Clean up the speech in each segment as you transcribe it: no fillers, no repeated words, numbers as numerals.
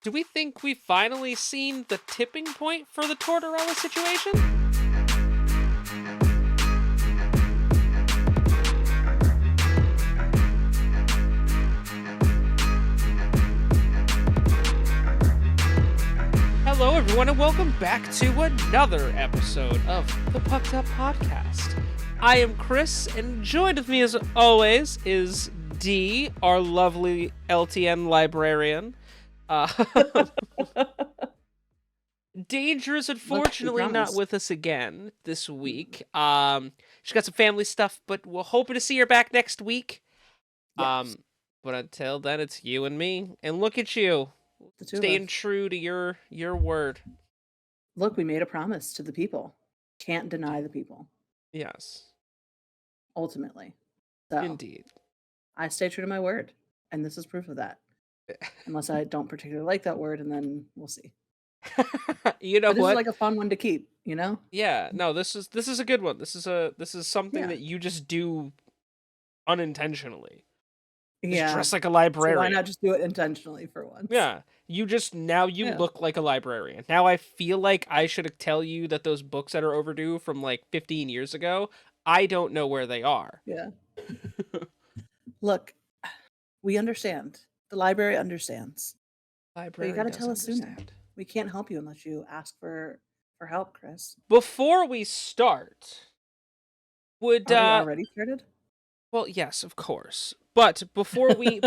Do we think we've finally seen the tipping point for the Tortorella situation? Hello, everyone, and welcome back to another episode of the Pucked Up Podcast. I am Chris, and joined with me as always is Dee, our lovely LTN librarian. Danger is unfortunately not with us again this week. She's got some family stuff, but we're hoping to see her back next week. Yes. But until then, it's you and me. And look at you, staying true to your word. Look, we made a promise to the people. Can't deny the people. Yes. Ultimately. So, indeed. I stay true to my word, and this is proof of that. Unless I don't particularly like that word, and then we'll see. You know, but this is like a fun one to keep, you know? Yeah, no, this is a good one. This is something that you just do unintentionally. Just dress like a librarian. So why not just do it intentionally for once? Yeah. You just look like a librarian. Now I feel like I should tell you that those books that are overdue from like 15 years ago, I don't know where they are. Yeah. Look, we understand. The library understands. But you got to tell us sooner. We can't help you unless you ask for help, Chris. Before we start, are we already started? Well, yes, of course. But before we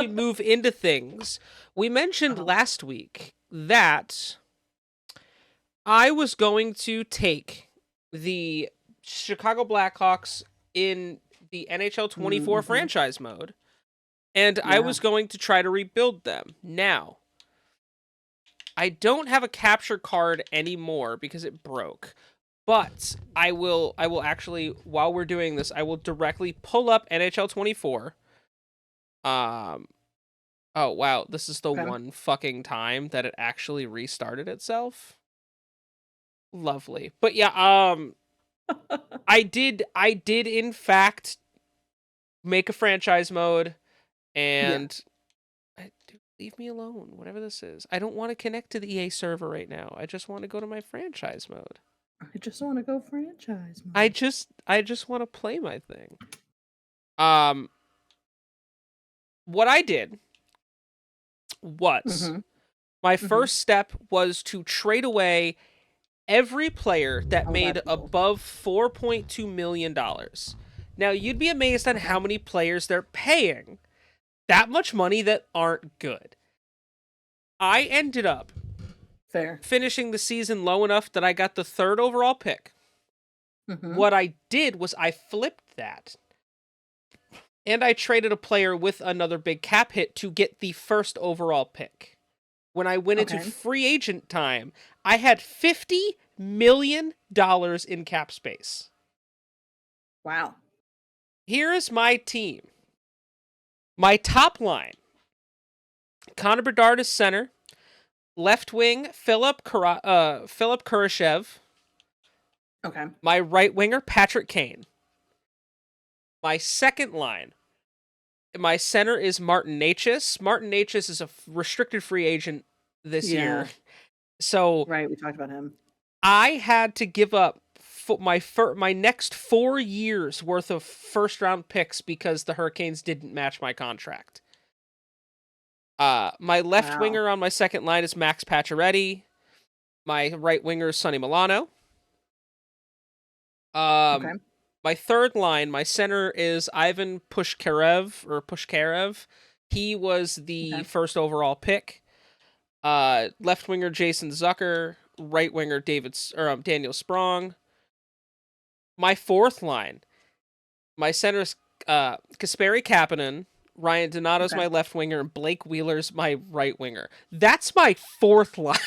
move into things, we mentioned last week that I was going to take the Chicago Blackhawks in the NHL 24 franchise mode, and I was going to try to rebuild them. Now, I don't have a capture card anymore because it broke. But I will actually, while we're doing this, I will directly pull up NHL 24. Oh wow, this is the one fucking time that it actually restarted itself. Lovely. But yeah, I did in fact make a franchise mode, and leave me alone, whatever this is. I don't want to connect to the EA server right now. I just want to go to my franchise mode. I just want to go franchise mode. I just want to play my thing. What I did was my first step was to trade away every player that made above $4.2 million. Now, you'd be amazed on how many players they're paying that much money that aren't good. I ended up finishing the season low enough that I got the 3rd overall pick. What I did was I flipped that. And I traded a player with another big cap hit to get the 1st overall pick. When I went into free agent time, I had $50 million in cap space. Wow. Here is my team. My top line: Connor Bedard is center. Left wing, Philip Kurashev. Okay. My right winger, Patrick Kane. My second line, my center is Martin Necas. Martin Necas is a restricted free agent this year. So we talked about him. I had to give up my next 4 years worth of 1st round picks because the Hurricanes didn't match my contract. My left winger on my second line is Max Pacioretty. My right winger is Sonny Milano. My third line, my center is Ivan Pushkarev. He was the 1st overall pick. Left winger Jason Zucker. Right winger Daniel Sprong. My fourth line, my center is Kasperi Kapanen. Ryan Donato's my left winger, and Blake Wheeler's my right winger. That's my 4th line.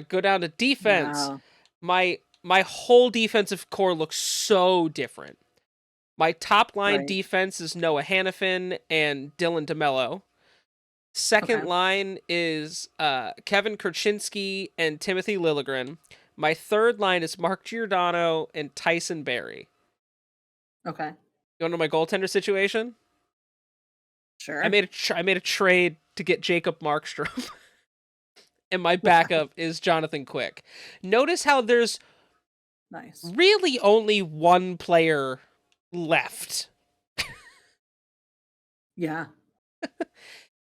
Go down to defense. Wow. My whole defensive core looks so different. My top line defense is Noah Hannafin and Dylan DeMello. Second line is Kevin Kurchinski and Timothy Liljegren. My third line is Mark Giordano and Tyson Barrie. Okay. You want to know my goaltender situation? Sure. I made a trade to get Jacob Markstrom. And my backup is Jonathan Quick. Notice how there's really only one player left. Yeah.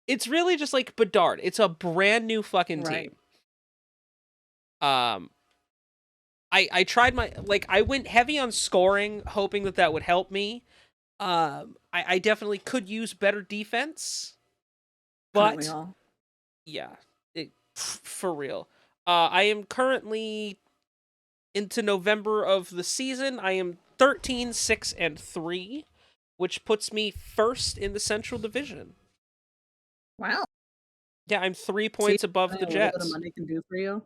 It's really just like Bedard. It's a brand new fucking team. I tried I went heavy on scoring, hoping that would help me. I definitely could use better defense. But yeah, for real. I am currently into November of the season. I am 13-6-3, which puts me first in the Central Division. Wow. Yeah, I'm 3 points above the Jets. What money can do for you.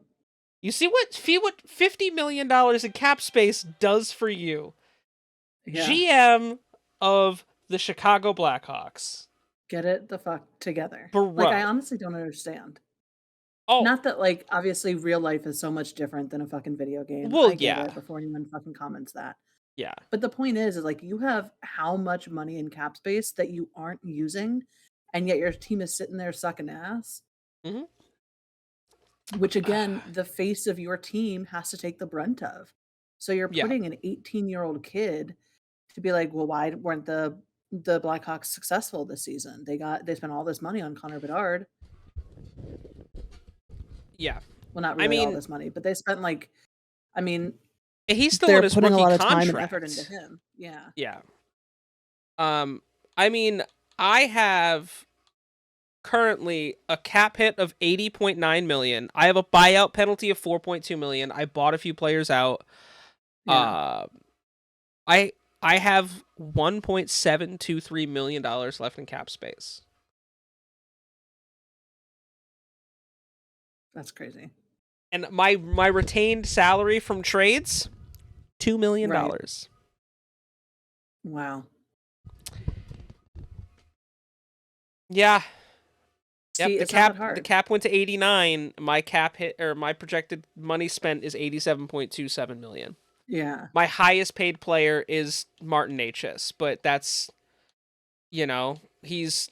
You see what $50 million in cap space does for you. Yeah. GM of the Chicago Blackhawks. Get it the fuck together. Bro. Like, I honestly don't understand. Oh. Not that, like, obviously real life is so much different than a fucking video game. Well, I get it before anyone fucking comments that. Yeah. But the point is like, you have how much money in cap space that you aren't using, and yet your team is sitting there sucking ass. Mm-hmm. Which, again, the face of your team has to take the brunt of. So you're putting an 18-year-old kid to be like, well, why weren't the Blackhawks successful this season? They spent all this money on Connor Bedard. Yeah. Well, not really all this money, but they spent he's still in his putting rookie a lot of contract. time and effort into him. Yeah. Yeah. I have currently a cap hit of $80.9 million. I have a buyout penalty of $4.2 million. I bought a few players out. Yeah. I have $1.723 million left in cap space. That's crazy. And my retained salary from trades, $2 million. Right. Wow. Yeah. See, yep, the cap went to 89. My cap hit, or my projected money spent, is 87.27 million. Yeah. My highest paid player is Martin H.S., but that's, he's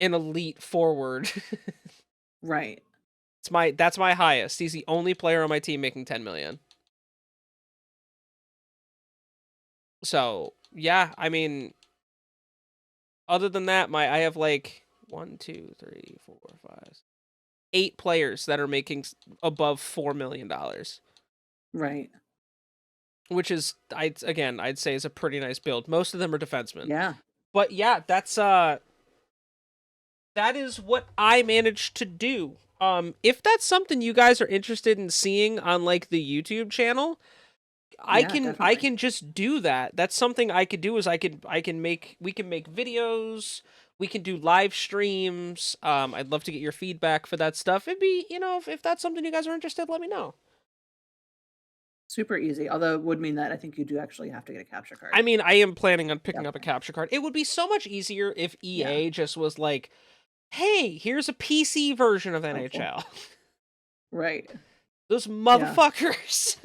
an elite forward. Right. That's my highest. He's the only player on my team making 10 million. So, yeah, other than that, I have 1, 2, 3, 4, 5, 8 players that are making above $4 million. Right. Which is, I'd say, is a pretty nice build. Most of them are defensemen. Yeah. But yeah, that is what I managed to do. If that's something you guys are interested in seeing on the YouTube channel, I can just do that. That's something I could do. Is we can make videos, we can do live streams. I'd love to get your feedback for that stuff. It'd be, if that's something you guys are interested, let me know. Super easy, although it would mean that I think you do actually have to get a capture card. I am planning on picking up a capture card. It would be so much easier if EA just was like, hey, here's a PC version of NHL. Right. Those motherfuckers.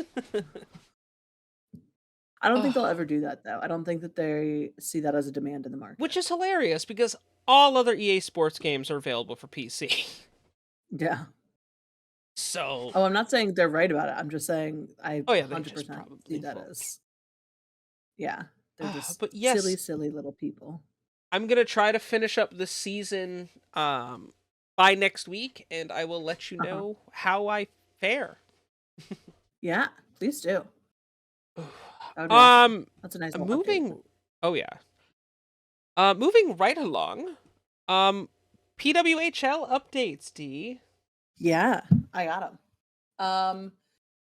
I don't think they'll ever do that, though. I don't think that they see that as a demand in the market. Which is hilarious, because all other EA Sports games are available for PC. Yeah. So... Oh, I'm not saying they're right about it. I'm just saying I 100% see that as... Yeah. They're just silly little people. I'm going to try to finish up the season by next week, and I will let you know how I fare. Yeah, please do. That's a nice moving update. Oh yeah. Moving right along. PWHL updates, D. Yeah, I got them.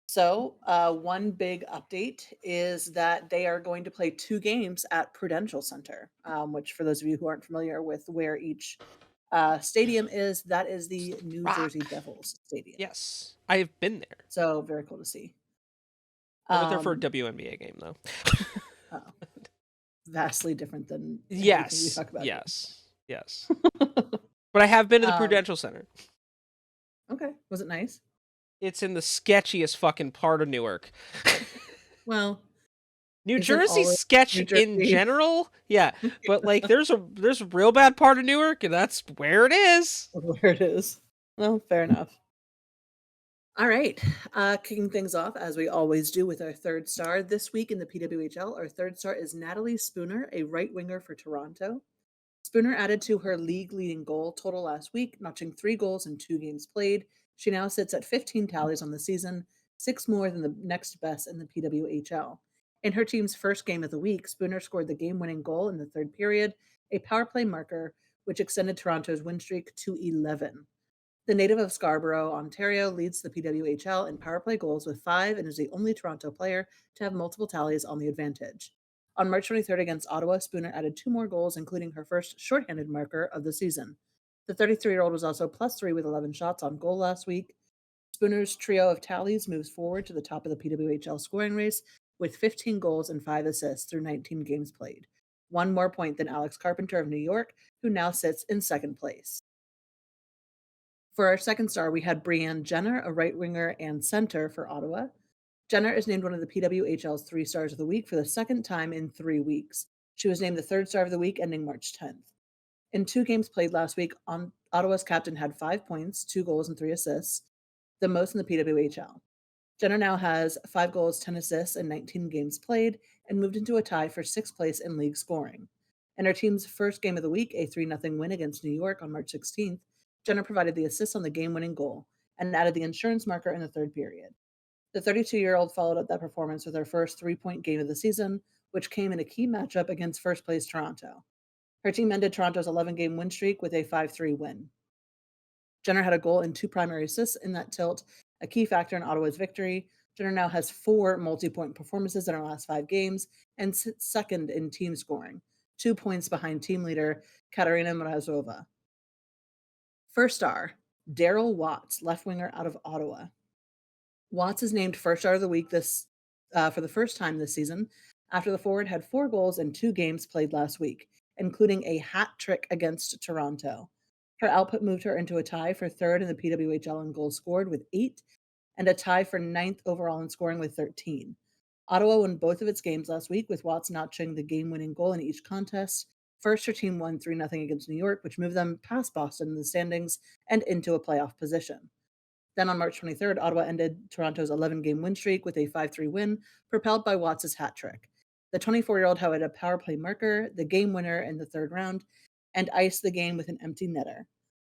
So one big update is that they are going to play 2 games at Prudential Center, which, for those of you who aren't familiar with where each stadium is, that is the New Jersey Devils Stadium. Yes, I have been there. So very cool to see. I went there for a WNBA game, though. Vastly different than yes, we talk about. Yes. But I have been to the Prudential Center. Okay, was it nice? It's in the sketchiest fucking part of Newark. Well, New Isn't Jersey's all of sketch New in Jersey? general, yeah, but like there's a real bad part of Newark, and that's where it is. Where it is. Well, fair enough. All right. Kicking things off, as we always do with our third star. This week in the PWHL, our third star is Natalie Spooner, a right winger for Toronto. Spooner added to her league leading goal total last week, notching 3 goals in 2 games played. She now sits at 15 tallies on the season, 6 more than the next best in the PWHL. In her team's first game of the week, Spooner scored the game winning goal in the third period, a power play marker, which extended Toronto's win streak to 11. The native of Scarborough, Ontario, leads the PWHL in power play goals with 5 and is the only Toronto player to have multiple tallies on the advantage. On March 23rd against Ottawa, Spooner added 2 more goals, including her first shorthanded marker of the season. The 33-year-old was also +3 with 11 shots on goal last week. Spooner's trio of tallies moves forward to the top of the PWHL scoring race with 15 goals and 5 assists through 19 games played. 1 more point than Alex Carpenter of New York, who now sits in second place. For our second star, we had Brianne Jenner, a right winger and center for Ottawa. Jenner is named one of the PWHL's 3 stars of the week for the second time in 3 weeks. She was named the third star of the week, ending March 10th. In 2 games played last week, Ottawa's captain had 5 points, 2 goals, and 3 assists, the most in the PWHL. Jenner now has 5 goals, 10 assists, and 19 games played, and moved into a tie for 6th place in league scoring. In her team's first game of the week, a 3-0 win against New York on March 16th, Jenner provided the assist on the game winning goal and added the insurance marker in the third period. The 32-year-old followed up that performance with her first 3-point game of the season, which came in a key matchup against first place Toronto. Her team ended Toronto's 11-game win streak with a 5-3 win. Jenner had a goal and 2 primary assists in that tilt, a key factor in Ottawa's victory. Jenner now has 4 multi-point performances in her last 5 games and sits second in team scoring, 2 points behind team leader Katarina Mrazova. First star, Daryl Watts, left winger out of Ottawa. Watts is named first star of the week for the first time this season after the forward had 4 goals in 2 games played last week, including a hat trick against Toronto. Her output moved her into a tie for third in the PWHL in goals scored with 8 and a tie for 9th overall in scoring with 13. Ottawa won both of its games last week, with Watts notching the game-winning goal in each contest. First, her team won 3-0 against New York, which moved them past Boston in the standings and into a playoff position. Then on March 23rd, Ottawa ended Toronto's 11-game win streak with a 5-3 win, propelled by Watts' hat trick. The 24-year-old had a power play marker, the game winner in the third round, and iced the game with an empty netter.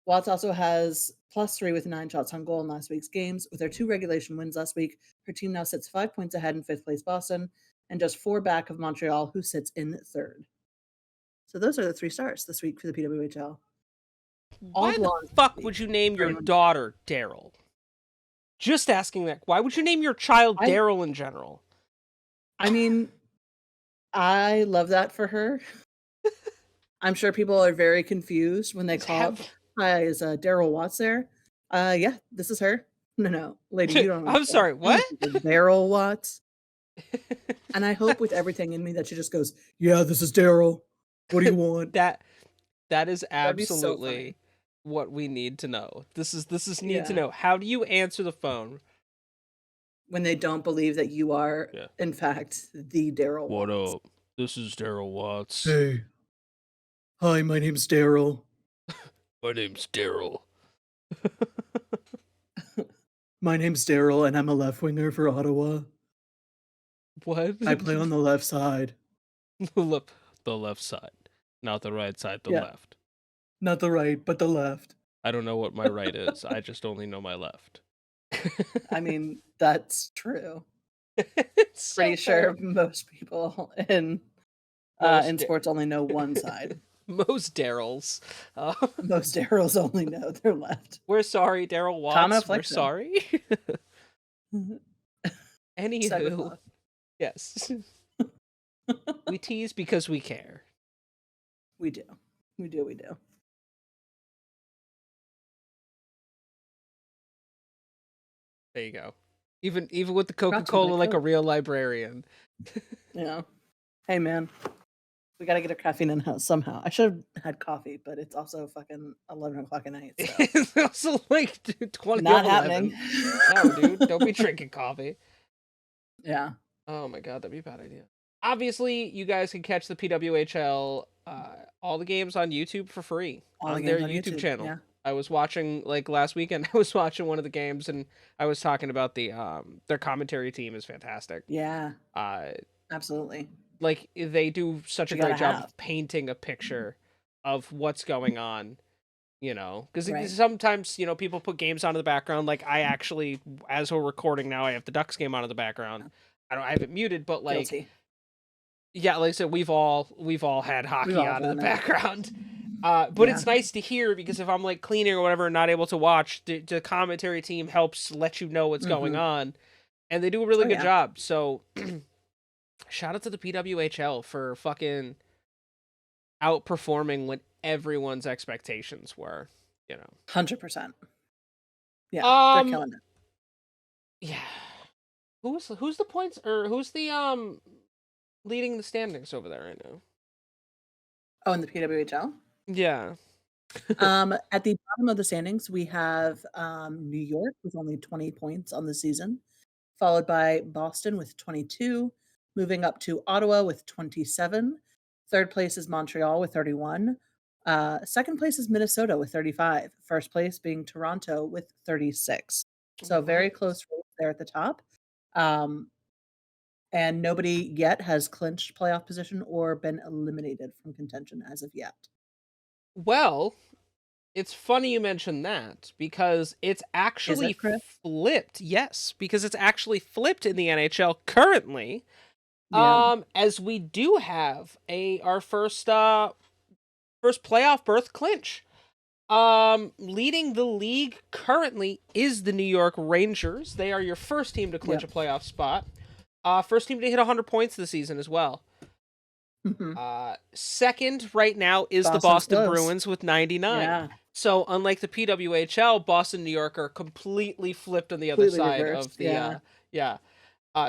Watts also has +3 with 9 shots on goal in last week's games. With their 2 regulation wins last week, her team now sits 5 points ahead in 5th place Boston and just 4 back of Montreal, who sits in third. So those are the 3 stars this week for the PWHL. All Why the blondes. fuck would you name your daughter Daryl? Just asking that. Why would you name your child Daryl in general? I mean, I love that for her. I'm sure people are very confused when they call, "Hi, is Daryl Watts there?" Yeah, this is her. No, lady, you don't I'm understand. sorry, what? Daryl Watts. And I hope with everything in me that she just goes, "Yeah, this is Daryl. What do you want?" That is That'd be so absolutely funny. what we need to know. This is need to Yeah. know. How do you answer the phone? When they don't believe that you are, Yeah. in fact, the Daryl What Watts. up? This is Daryl Watts. Hey. Hi, my name's Daryl. My name's Daryl. My name's Daryl, and I'm a left winger for Ottawa. What? I play on the left side. the left side. Not the right side, the Yeah. left. Not the right, but the left. I don't know what my right is. I just only know my left. I mean, that's true. It's so Pretty sure fair. most people in Most sports only know one side. Most Daryls. Most Daryls only know their left. We're sorry, Daryl Common Watts. We're affliction. sorry. Said with Anywho, love. yes. We tease because we care. We do. We do. We do. There you go. Even with the Coca-Cola, like a real librarian. Yeah. Hey, man. We gotta get a caffeine in house somehow. I should have had coffee, but it's also fucking 11 o'clock at night. So. It's also like 20 Not of 11. happening. No, dude, don't be drinking coffee. Yeah. Oh my god, that'd be a bad idea. obviously, you guys can catch the PWHL, all the games on YouTube for free All the on their games on YouTube YouTube. channel. Yeah. I was watching like last weekend. I was watching one of the games, and I was talking about their commentary team is fantastic. Yeah. Uh, Absolutely. like they do such a You gotta great job have. of painting a picture of what's going on. Because Right. sometimes people put games on in the background. Like I actually, as we're recording now, I have the Ducks game on in the background. I have it muted, but like Guilty. yeah, like I said, we've all had We've hockey all on in the done it. background. But Yeah. it's nice to hear because if I'm like cleaning or whatever and not able to watch, the commentary team helps let you know what's going Hmm. on, and they do a really Oh good yeah. job. So shout out to the PWHL for fucking outperforming what everyone's expectations were. You know. 100%. Yeah. They're Um. killing it. Yeah. Who's the points or who's the leading the standings over there right now? Oh, in the PWHL? Yeah. At the bottom of the standings, we have New York with only 20 points on the season, followed by Boston with 22, moving up to Ottawa with 27. Third place is Montreal with 31. Second place is Minnesota with 35. First place being Toronto with 36. So very Nice. close race there at the top. Um, and nobody yet has clinched playoff position or been eliminated from contention as of yet. Well, it's funny you mention that because it's Is actually it, Chris? flipped. Yes, because it's actually flipped in the NHL currently. Yeah. As we do have our first playoff berth clinch. Leading the league currently is the New York Rangers. They are your first team to clinch a Yep. playoff spot. First team to hit 100 points this season as well. Mhm. Second right now is the Boston's Boston close. Bruins with 99. Yeah. So unlike the PWHL, Boston, New York are completely flipped on the other Completely side reversed. of the Yeah. yeah.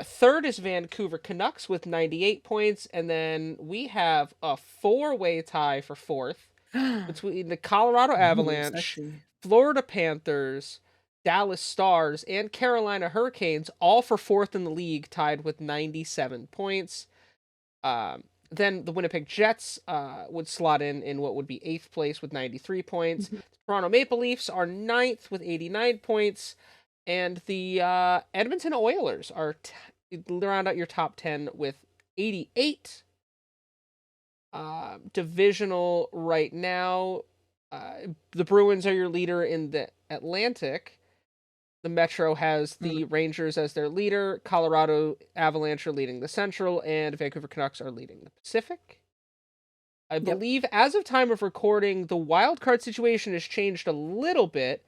Third is Vancouver Canucks with 98 points, and then we have a four-way tie for fourth between the Colorado Ooh, Avalanche, sexy. Florida Panthers, Dallas Stars, and Carolina Hurricanes, all for fourth in the league, tied with 97 points. Then the Winnipeg Jets would slot in what would be eighth place with 93 points. Mhm. The Toronto Maple Leafs are ninth with 89 points. And the Edmonton Oilers are round out your top 10 with 88. Divisional right now, the Bruins are your leader in the Atlantic. The Metro has Mm, the Rangers as their leader. Colorado Avalanche are leading the Central, and Vancouver Canucks are leading the Pacific. I yep. believe as of time of recording, the wild card situation has changed a little bit.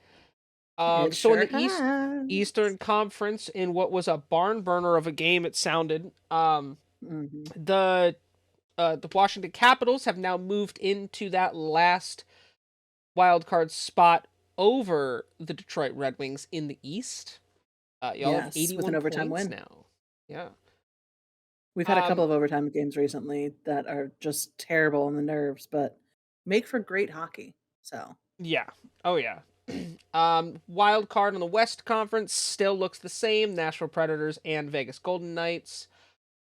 It So in sure the has. Eastern Conference, in what was a barn burner of a game, it sounded. Mhm. The Washington Capitals have now moved into that last wild card spot over the Detroit Red Wings in the East. Y'all have Yes, with an 81 overtime points win. now. Yeah. We've had a couple Um. of overtime games recently that are just terrible on the nerves, but make for great hockey. So, Yeah. Oh yeah. Wild card in the West Conference still looks the same: Nashville Predators and Vegas Golden Knights.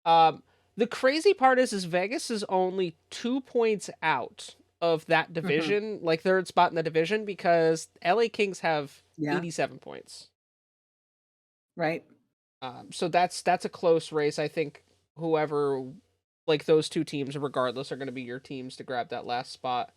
Um. The crazy part is Vegas is only 2 points out of that mhm. division, like third spot in the division, because LA Kings have Yeah, 87 points. right. So that's a close race. I think whoever, like those two teams, regardless, are going to be your teams to grab that last spot.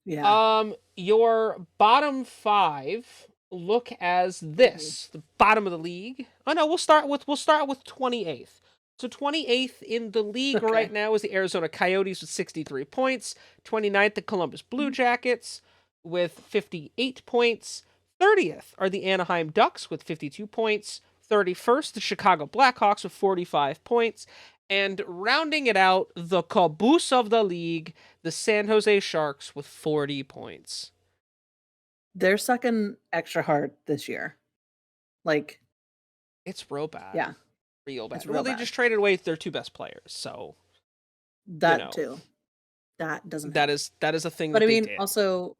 Yeah. Your bottom five look as Ooh. this: the bottom of the league. Oh no, we'll start with 28th. So 28th in the league right Okay. now is the Arizona Coyotes with 63 points. 29th, the Columbus Blue Jackets with 58 points. 30th are the Anaheim Ducks with 52 points. 31st, the Chicago Blackhawks with 45 points. And rounding it out, the caboose of the league, the San Jose Sharks with 40 points. They're sucking extra hard this year. Like, It's real bad. yeah, Real it's bad. Well, real they bad. just traded away their two best players, so you That know too. That doesn't that help. is that is a thing But that I they mean, did. also,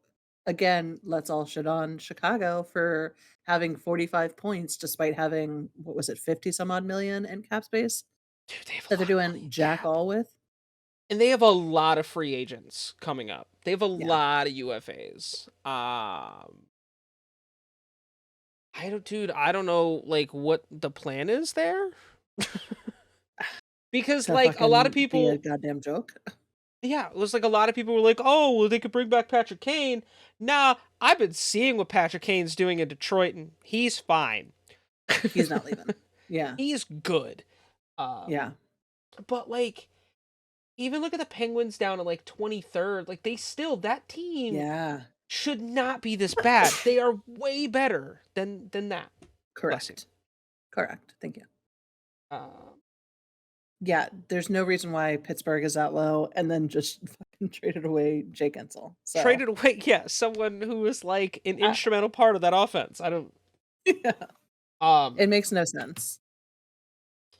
again, let's all shit on Chicago for having 45 points despite having, what was it, 50 some odd million in cap space? Dude, they have a that they're lot of money doing in jack cap. all with. And they have a lot of free agents coming up. They have a Yeah. lot of UFAs. I don't know like what the plan is there. Because To like a lot of fucking be a people, goddamn joke. yeah, it was like a lot of people were like, "Oh, well they could bring back Patrick Kane." Nah, I've been seeing what Patrick Kane's doing in Detroit and he's fine. He's not leaving. Yeah. He's good. Yeah. Um but like even look at the Penguins down at like 23rd. Like they still that team Yeah. should not be this bad. They are way better than that. Bless you. Correct. Correct. Thank you. Um, Yeah, there's no reason why Pittsburgh is that low and then just fucking traded away Jake Ensel. So, traded away, yeah, someone who was like an I instrumental part of that offense. I don't. yeah, Um, it makes no sense.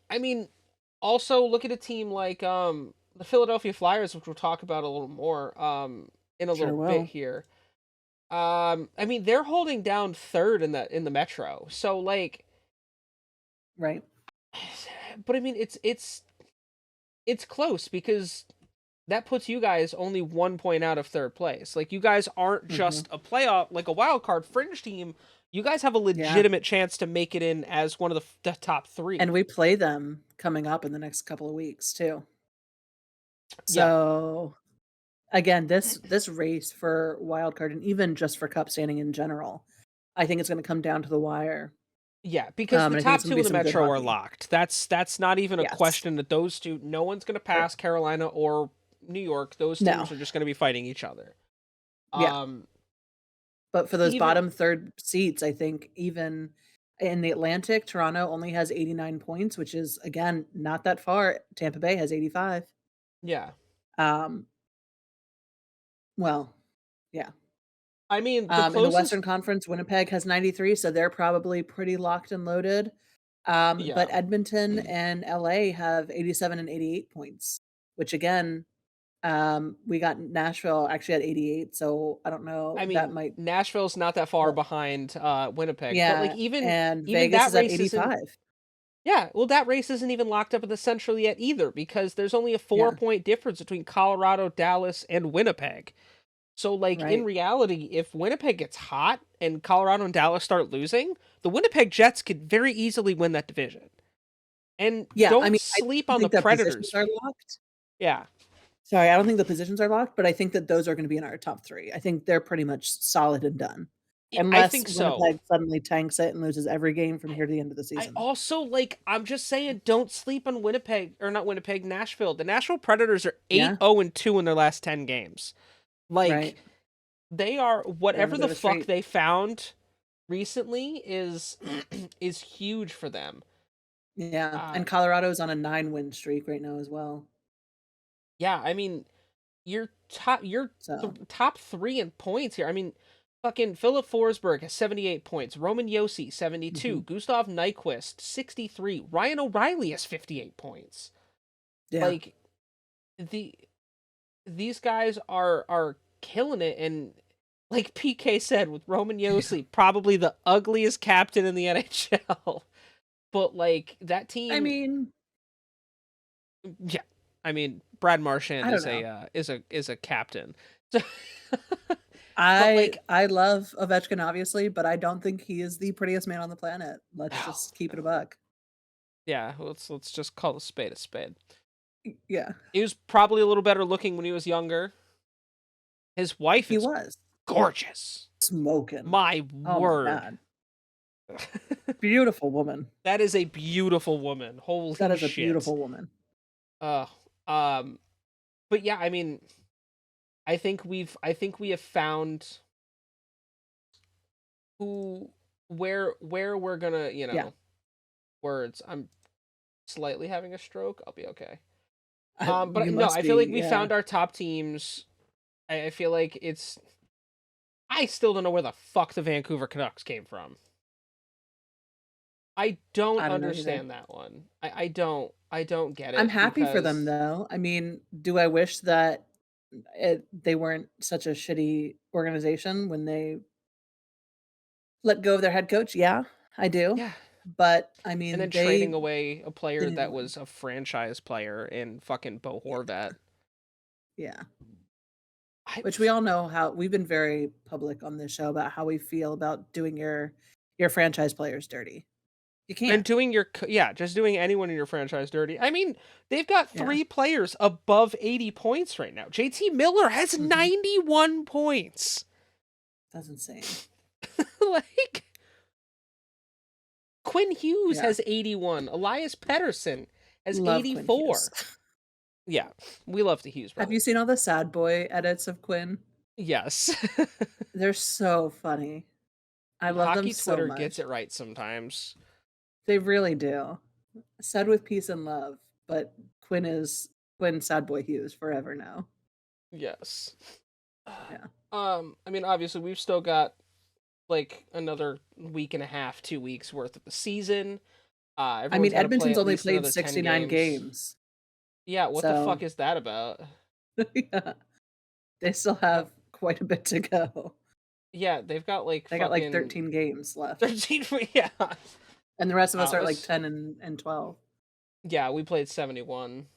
I mean, also look at a team like the Philadelphia Flyers, which we'll talk about a little more in a little Sure bit will. here. I mean they're holding down third in the Metro, so like, Right. but I mean it's close because that puts you guys only 1 point out of third place. Like you guys aren't Mhm. just a playoff, like a wild card fringe team. You guys have a Yeah. legitimate chance to make it in as one of the top And three. we play them coming up in the next couple of weeks too. Yeah, So, again, this race for wild card and even just for cup standing in general, I think it's gonna come down to the wire. yeah, because the And I think top it's gonna two be in the some good Metro are hockey. locked. That's not even a Yes. question that those two. No one's gonna Right. pass Carolina or New York. Those teams No. are just gonna be fighting each other. Yeah. Um, But for those even bottom third seats, I think even in the Atlantic, Toronto only has 89 points, which is, again, not that far. Tampa Bay has 85. yeah, Um, well, yeah. I mean the In the closest. Western Conference, Winnipeg has 93, so they're probably pretty locked and loaded. But Yeah, Edmonton and LA have 87 and 88 points, which again, we got Nashville actually at 88, so I don't know, I that mean might Nashville's not that far but behind Winnipeg, but like yeah, even and even Vegas that is at race isn't. 85. Yeah, well, that race isn't even locked up in the Central yet either because there's only a four Yeah, point difference between Colorado, Dallas, and Winnipeg. So, like, in right. reality, if Winnipeg gets hot and Colorado and Dallas start losing, the Winnipeg Jets could very easily win that division. And Yeah, I don't mean, I sleep don't on the think the positions Predators. are locked. Yeah. Sorry, I don't think the positions are locked, but I think that those are gonna be in our top 3. I think they're pretty much solid and done, I unless think so. Winnipeg suddenly tanks it and loses every game from here to the end of the I season. also like I'm just saying don't sleep on Winnipeg or not Winnipeg, Nashville. The Nashville Predators are Yeah, 8-0-2 in their last 10 games. Like right. they are They're on a whatever bit the of a fuck streak. they found recently is huge for them. Yeah, Uh and Colorado's on a 9-win streak right now as well, yeah, I mean you're so top 3 in points here. I mean fucking Philip Forsberg has 78 points, Roman Yossi 72, mhm. Gustav Nyquist 63, Ryan O'Reilly has 58 points. Yeah. Like the these guys are killing it and like PK said with Roman Yeah. Yossi, probably the ugliest captain in the NHL. But like that I team, mean, yeah. I mean, Brad Marchand I don't is know. a captain. So, but I like, I love Ovechkin, obviously, but I don't think he is the prettiest man on the planet. Let's oh, just keep it a no. buck. Yeah, let's just call a spade a spade. Yeah, He was probably a little better looking when he was younger. His wife he is was gorgeous. smoking. My Oh my word. god. Beautiful woman. That is a beautiful woman. That Holy is a shit. beautiful woman. Uh um but yeah, I mean, I think we have found who where we're gonna, Yeah. words. I'm slightly having a stroke. I'll be okay. But You no, must I feel like be, we yeah. found our top teams. I feel like it's. I still don't know where the fuck the Vancouver Canucks came from. I don't I don't know either. understand that one. I don't get I'm it happy for them, because though. I mean, do I wish that they weren't such a shitty organization when they let go of their head coach? Yeah, I do. yeah. But I And mean, then trading they away a player need to that win. was a franchise player in fucking Bo Yeah, Horvat. yeah. I Which we all know how we've been very public on this show about how we feel about doing your franchise players dirty. You and can't. doing yeah, just doing anyone in your franchise dirty. I mean, they've got Yeah. 3 players above 80 points right now. JT Miller has Mhm. 91 points. That's insane. Like Quinn Hughes Yeah. has 81. Elias Pettersson has Love Quinn Hughes. 84. Yeah, we love the Hughes Have brothers. you seen all the sad boy edits of Quinn? Yes. They're so funny. I love them Hockey so Twitter gets much. it right sometimes. They really do. Said with peace and love, but Quinn sad boy Hughes forever now. Yes. Yeah. I mean, obviously, we've still got like another week and a half, 2 weeks worth of the season. I Everyone's mean, got to play Edmonton's at only least played another 10 69 games. games. Yeah, what the fuck So, is that about? yeah, they still How, have quite a bit to go. yeah, they've got like They got like fucking 13 games left. 13. Yeah. And the rest of us are like Let's, 10 and 12. yeah, we played 71,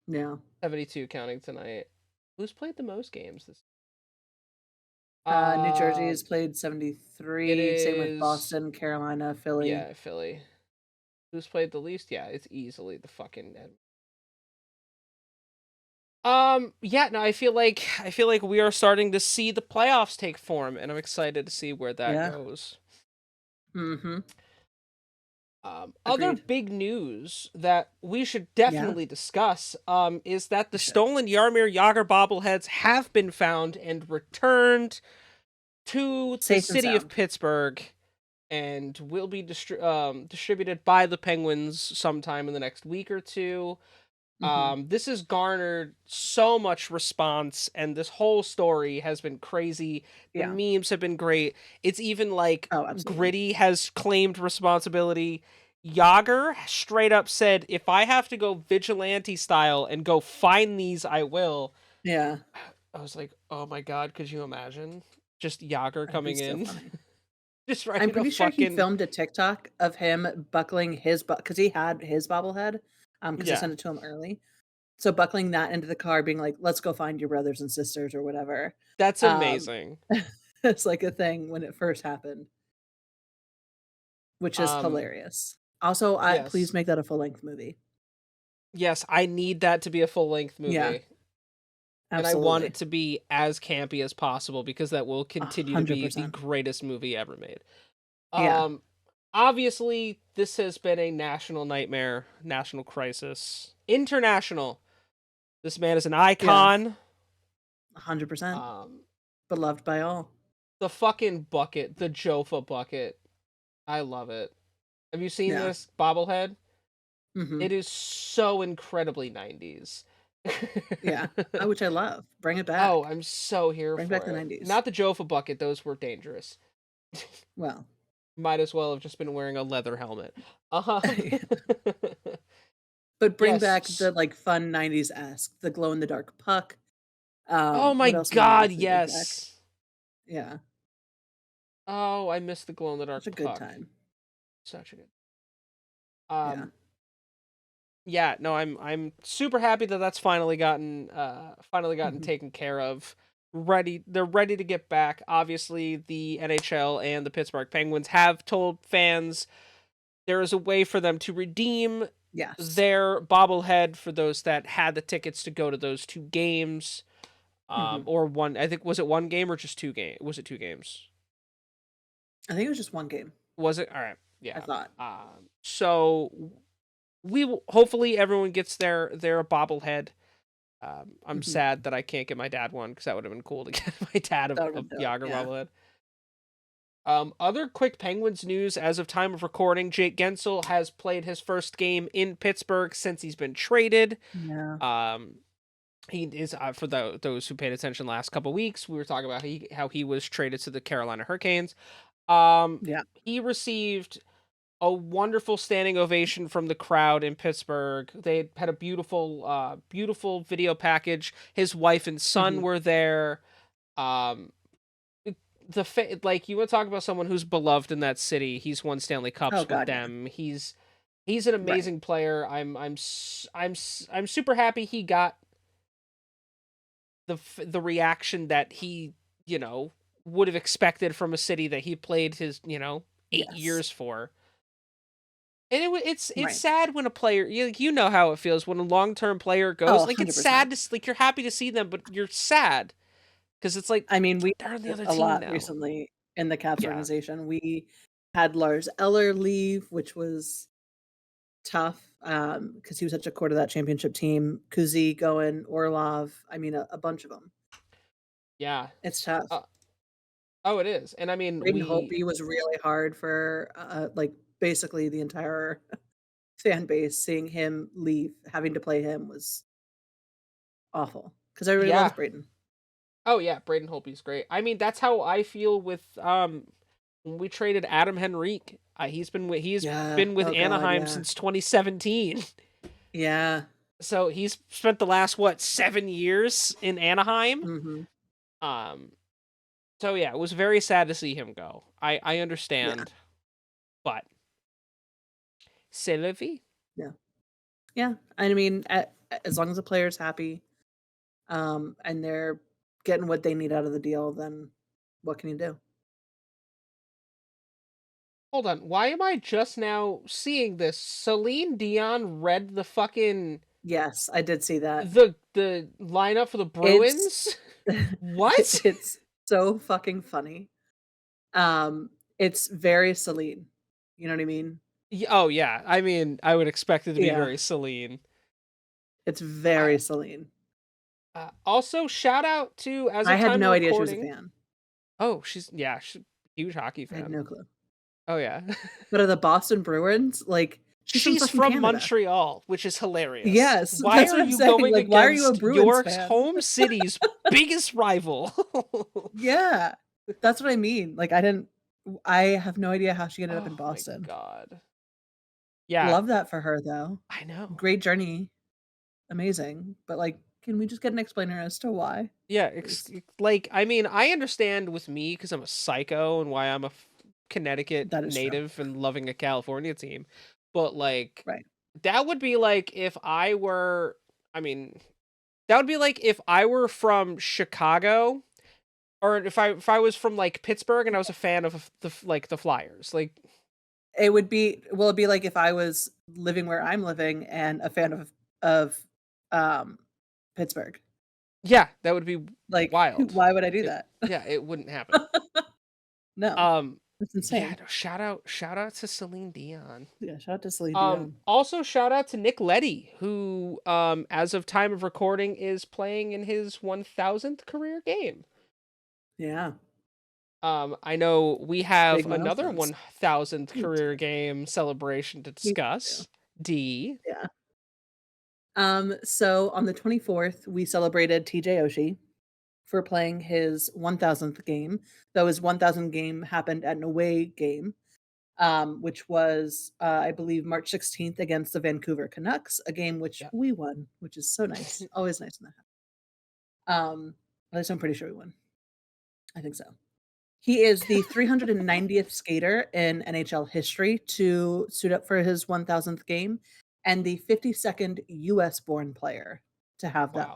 Yeah. 72 counting tonight. Who's played the most games this? New Jersey Um, has played it 73. Same with is, Boston, Carolina, Philly. yeah, Philly. Who's played the least? Yeah, it's easily the fucking yeah, no, I feel like we are starting to see the playoffs take form, and I'm excited to see where that Yeah. goes. Mm-hmm. Other Agreed. big news that we should Yeah. definitely discuss is that We the should. stolen Yarmir Yager bobbleheads have been found and returned to the Safe and city of sound. Pittsburgh and will be distributed by the Penguins sometime in the next week or two. Hmm. This has garnered so much response, and this whole story has been crazy. The Yeah. memes have been great. It's even like Oh, absolutely. Gritty has claimed responsibility. Yager straight up said, "If I have to go vigilante style and go find these, I will." Yeah. I was like, "Oh my god, could you imagine?" Just Yager That'd be coming so in, funny. just I'm writing a pretty sure he fucking filmed a TikTok of him buckling his because he had his bobblehead, because I yeah. sent it to him early. So buckling that into the car, being like, "Let's go find your brothers and sisters," or whatever. That's Um, amazing. it's like a thing when it first happened, which is Um, hilarious. Also, I please yes, make that a full length movie. yes, I need that to be a full length Yeah, movie. And I want it absolutely. to be as campy as possible because that will continue to be the 100%. greatest movie ever made. Yeah, Um Obviously this has been a national nightmare, national crisis, international. This man is an yeah, icon. 100%. Um Beloved by all. the fucking bucket, the Jofa bucket. I love it. Have you seen Yeah. this bobblehead? Mhm. It is so incredibly 90s. Yeah. Which I love. Bring it Oh, back. I'm so here Bring back for the it. 90s. Not the Jofa bucket, those were dangerous. Well, Might as well have just been wearing a leather helmet. Uh-huh. but bring back Yes. the, like, fun 90s-esque, the glow in the dark puck. Oh my What else would we god, definitely bring back? yes. Yeah. Oh, I missed the glow in the Such a dark good puck. time. Such a good. Yeah. Um yeah, no, I'm super happy that that's finally gotten Mhm. taken care of. They're ready to get back. Obviously, the NHL and the Pittsburgh Penguins have told fans there is a way for them to redeem Yes. their bobblehead for those that had the tickets to go to those 2 games. Mhm. Or one. I think was it 1 game or just 2 game? Was it 2 games? I think it was just one game, Was it? All right. I Yeah. thought. So we will hopefully everyone gets their bobblehead. I'm Mhm. sad that I can't get my dad one because that would have been cool to get my dad That a would've been dope, Yager yeah. bobblehead. Other quick Penguins news as of time of recording: Jake Gensel has played his first game in Pittsburgh since he's been traded. Yeah. Um, he is for those who paid attention last couple weeks. We were talking about how he was traded to the Carolina Hurricanes. Yeah. He received a wonderful standing ovation from the crowd in Pittsburgh. They had a beautiful video package. His wife and son Mhm. were there. Um, like you want to talk about someone who's beloved in that city. He's won Stanley Oh Cups with god, yeah. them. He's an Right. amazing player. I'm super happy he got the reaction that he, you know, would have expected from a city that he played his, 8 Yes. years for. And it's Right. sad when a player, you know how it feels when a long-term player Oh, goes. Like, it's 100%. sad to like, you're happy to see them, but you're sad because it's like I mean, we they're on the did other a team lot now. recently in the Caps Yeah. organization. We had Lars Eller leave, which was tough, because he was such a core to that championship team. Kuzi going, Orlov, I mean, a bunch of them. Yeah. It's tough. Uh, oh, it is. And I mean, Braden Holtby was really hard for, like, basically the entire fan base. Seeing him leave, having to play him was awful because everybody loves yeah. Braden. Oh yeah, Braden Holtby's great. I mean, that's how I feel with when we traded Adam Henrique. He's Yeah. been with Oh god, Anaheim yeah. since 2017. Yeah. So he's spent the last 7 years in Anaheim. Mhm. Um so yeah, it was very sad to see him go. I Yeah. understand, but c'est la vie. Yeah. Yeah. I mean, as long as the player's happy, and they're getting what they need out of the deal, then what can you do? Hold on, why am I just now seeing this? Celine Dion read the fucking Yes, I did see that. the lineup for the It's Bruins? What? it's so fucking funny. It's very Celine. You know what I mean? Oh yeah, I mean, I would expect it to be Yeah, very Celine. it's I very Celine. also shout out to as I of had time of no idea she was a recording. fan. Oh, she's huge hockey I had fan. no clue. Oh yeah. But are the Boston Bruins, like, she's from She's fucking from Canada. Montreal, which is hilarious. Yes, Why that's are what I'm you saying, going like, why are you a against Bruins York's fan? home city's biggest rival? Yeah, that's what I mean, like, I have no idea how she ended up in Oh my Boston. god. Yeah, Love that for her, though. I know. Great journey, amazing, but, like, can we just get an explainer as to why, Yeah, please? like, I mean, I understand with me because I'm a psycho and why I'm a Connecticut That is true. native and loving a California team. But like, Right. that would be like if I were, I mean, that would be like if I were from Chicago or if I was from like Pittsburgh and I was a fan of the Flyers. Like, It'd be like if I was living where I'm living and a fan of, um, Pittsburgh. yeah, that would be Like, wild. why would I do It, that? yeah, it wouldn't happen. No, Um, that's yeah, insane. no, shout out to Celine Dion. Yeah, shout out to Celine Dion. Also shout out to Nick Leddy, who, as of time of recording, is playing in his 1000th career game. Yeah, I know we have big another milestones. 1000th Me career too. game celebration to Me too. discuss. D. Yeah. So on the 24th, we celebrated TJ Oshie for playing his 1000th game, though his 1000th game happened at an away game, which was, I believe, March 16th against the Vancouver Canucks, a game which Yeah. we won, which is so nice. Always nice when that happens. At least I'm pretty sure we won. I think so. He is the 390th skater in NHL history to suit up for his 1000th game and the 52nd US-born player to have that Wow,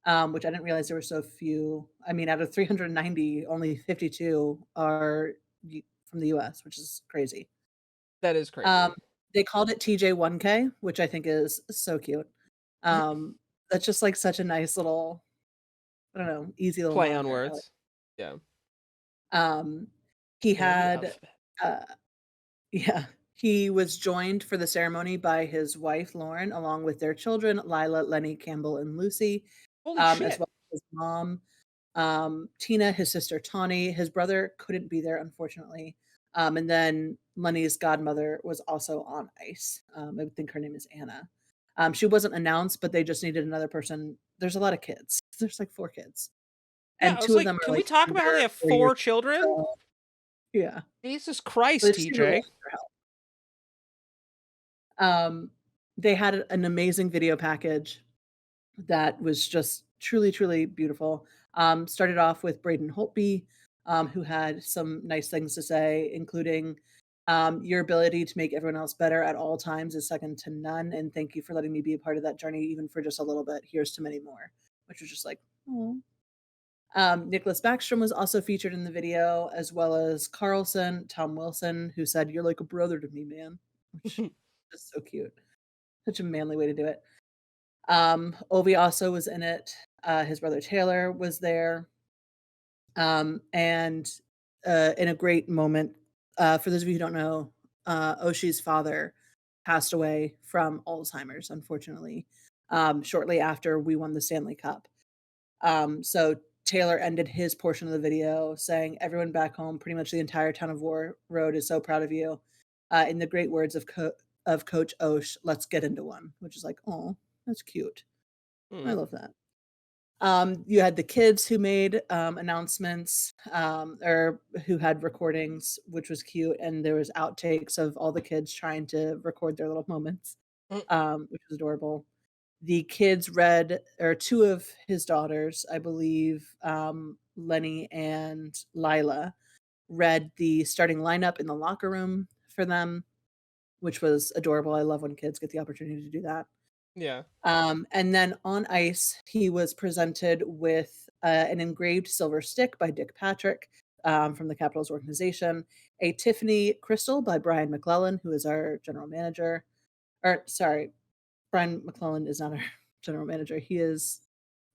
honor, which I didn't realize there were so few. I mean, out of 390, only 52 are from the US, which is crazy. that is Um, crazy. they called it TJ1K, which I think is so cute. Um, that's just like such a nice little, I don't know, easy little Play on moniker. words. Yeah. Um, he And the had, alphabet. uh yeah, he was joined for the ceremony by his wife, Lauren, along with their children, Lila, Lenny, Campbell, and Lucy, Holy as shit. well as his mom, Tina, his sister, Tawny. His brother couldn't be there, unfortunately. And then Lenny's godmother was also on ice. I would think her name is Anna. She wasn't announced, but they just needed another person. There's a lot of kids. There's like 4 kids, Yeah, and I was 2 of like, them are can we like talk about how they under have 4 years 4 children? old. Yeah. Jesus They Christ, just need a little TJ. extra help. They had an amazing video package that was just truly, truly beautiful. Started off with Braden Holtby. who had some nice things to say, including your ability to make everyone else better at all times is second to none. And thank you for letting me be a part of that journey, even for just a little bit. Here's to many more, which was just like, oh. Nicholas Backstrom was also featured in the video, as well as Carlson, Tom Wilson, who said, "You're like a brother to me, man," which is so cute. Such a manly way to do it. Ovi also was in it. His brother Taylor was there. And in a great moment, for those of you who don't know, Oshi's father passed away from Alzheimer's, unfortunately, shortly after we won the Stanley Cup. So Taylor ended his portion of the video saying, "Everyone back home, pretty much the entire town of War Road is so proud of you." In the great words of Coach Osh, "Let's get into one," which is like, oh, that's cute. I Hmm. love that. You had the kids who made announcements, or who had recordings, which was cute, and there was outtakes of all the kids trying to record their little moments, Mm. which was adorable. The kids read, or 2 of his daughters, I believe, Lenny and Lila, read the starting lineup in the locker room for them, which was adorable. I love when kids get the opportunity to do that. Yeah. And then on ice, he was presented with an engraved silver stick by Dick Patrick, from the Capitals organization, a Tiffany crystal by Brian McClellan, who is our general manager. Or, sorry, Brian McClellan is not our general manager. He is,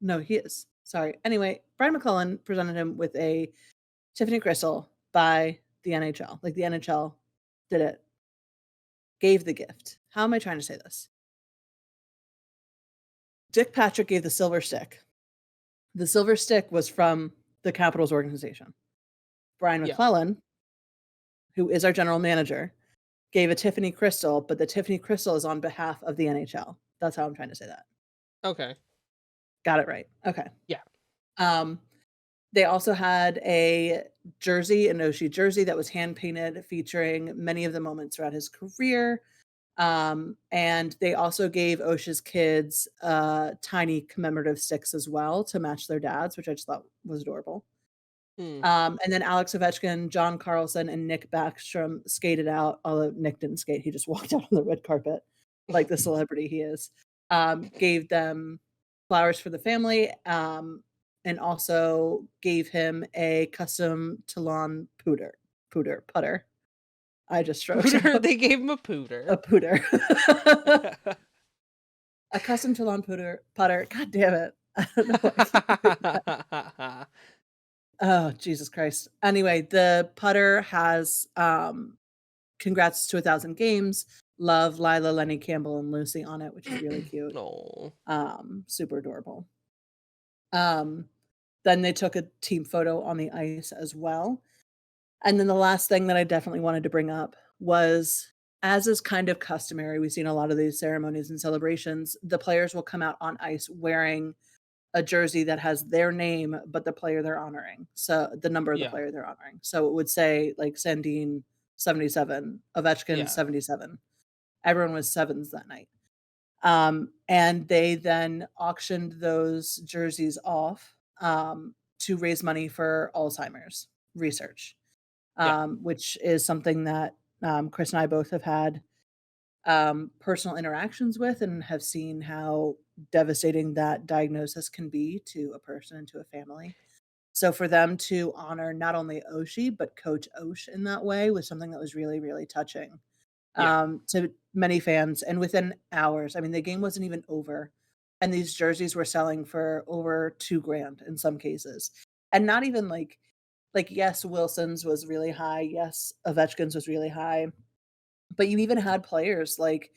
no, he is. Sorry. Anyway, Brian McClellan presented him with a Tiffany crystal by the NHL. Like the NHL did it, gave the gift. How am I trying to say this? Dick Patrick gave the silver stick. The silver stick was from the Capitals organization. Brian Yeah. McClellan, who is our general manager, gave a Tiffany crystal, but the Tiffany crystal is on behalf of the NHL. That's how I'm trying to say that. Okay. Got it right. Okay. Yeah. Um, they also had a jersey, an Oshie jersey that was hand painted, featuring many of the moments throughout his career. And they also gave Osh's kids tiny commemorative sticks as well to match their dads, which I just thought was adorable. Hmm. And then Alex Ovechkin, John Carlson, and Nick Backstrom skated out, although Nick didn't skate, he just walked out on the red carpet like the celebrity he is. Gave them flowers for the family, and also gave him a custom Toulon putter. I just stroked Pooter. out They gave him a pooter. a putter. A custom Toulon putter. God damn it. I don't know why I keep doing that. Oh, Jesus Christ. Anyway, the putter has, congrats to 1,000 games, love Lila, Lenny Campbell, and Lucy on it, which is really cute. No. Super adorable. Um, then they took a team photo on the ice as well. And then the last thing that I definitely wanted to bring up was, as is kind of customary, we've seen a lot of these ceremonies and celebrations, the players will come out on ice wearing a jersey that has their name, but the player they're honoring. So the number of the Yeah. player they're honoring. So it would say like Sandin 77, Ovechkin Yeah. 77. Everyone was sevens that night. And they then auctioned those jerseys off, to raise money for Alzheimer's research, Yeah. which is something that Chris and I both have had personal interactions with, and have seen how devastating that diagnosis can be to a person and to a family. So for them to honor not only Oshi, but Coach Osh in that way was something that was really, really touching, Yeah. to many fans. And within hours, I mean, the game wasn't even over, and these jerseys were selling for over 2 grand in some cases. And not even like yes, Wilson's was really high. Yes, Ovechkin's was really high. But you even had players like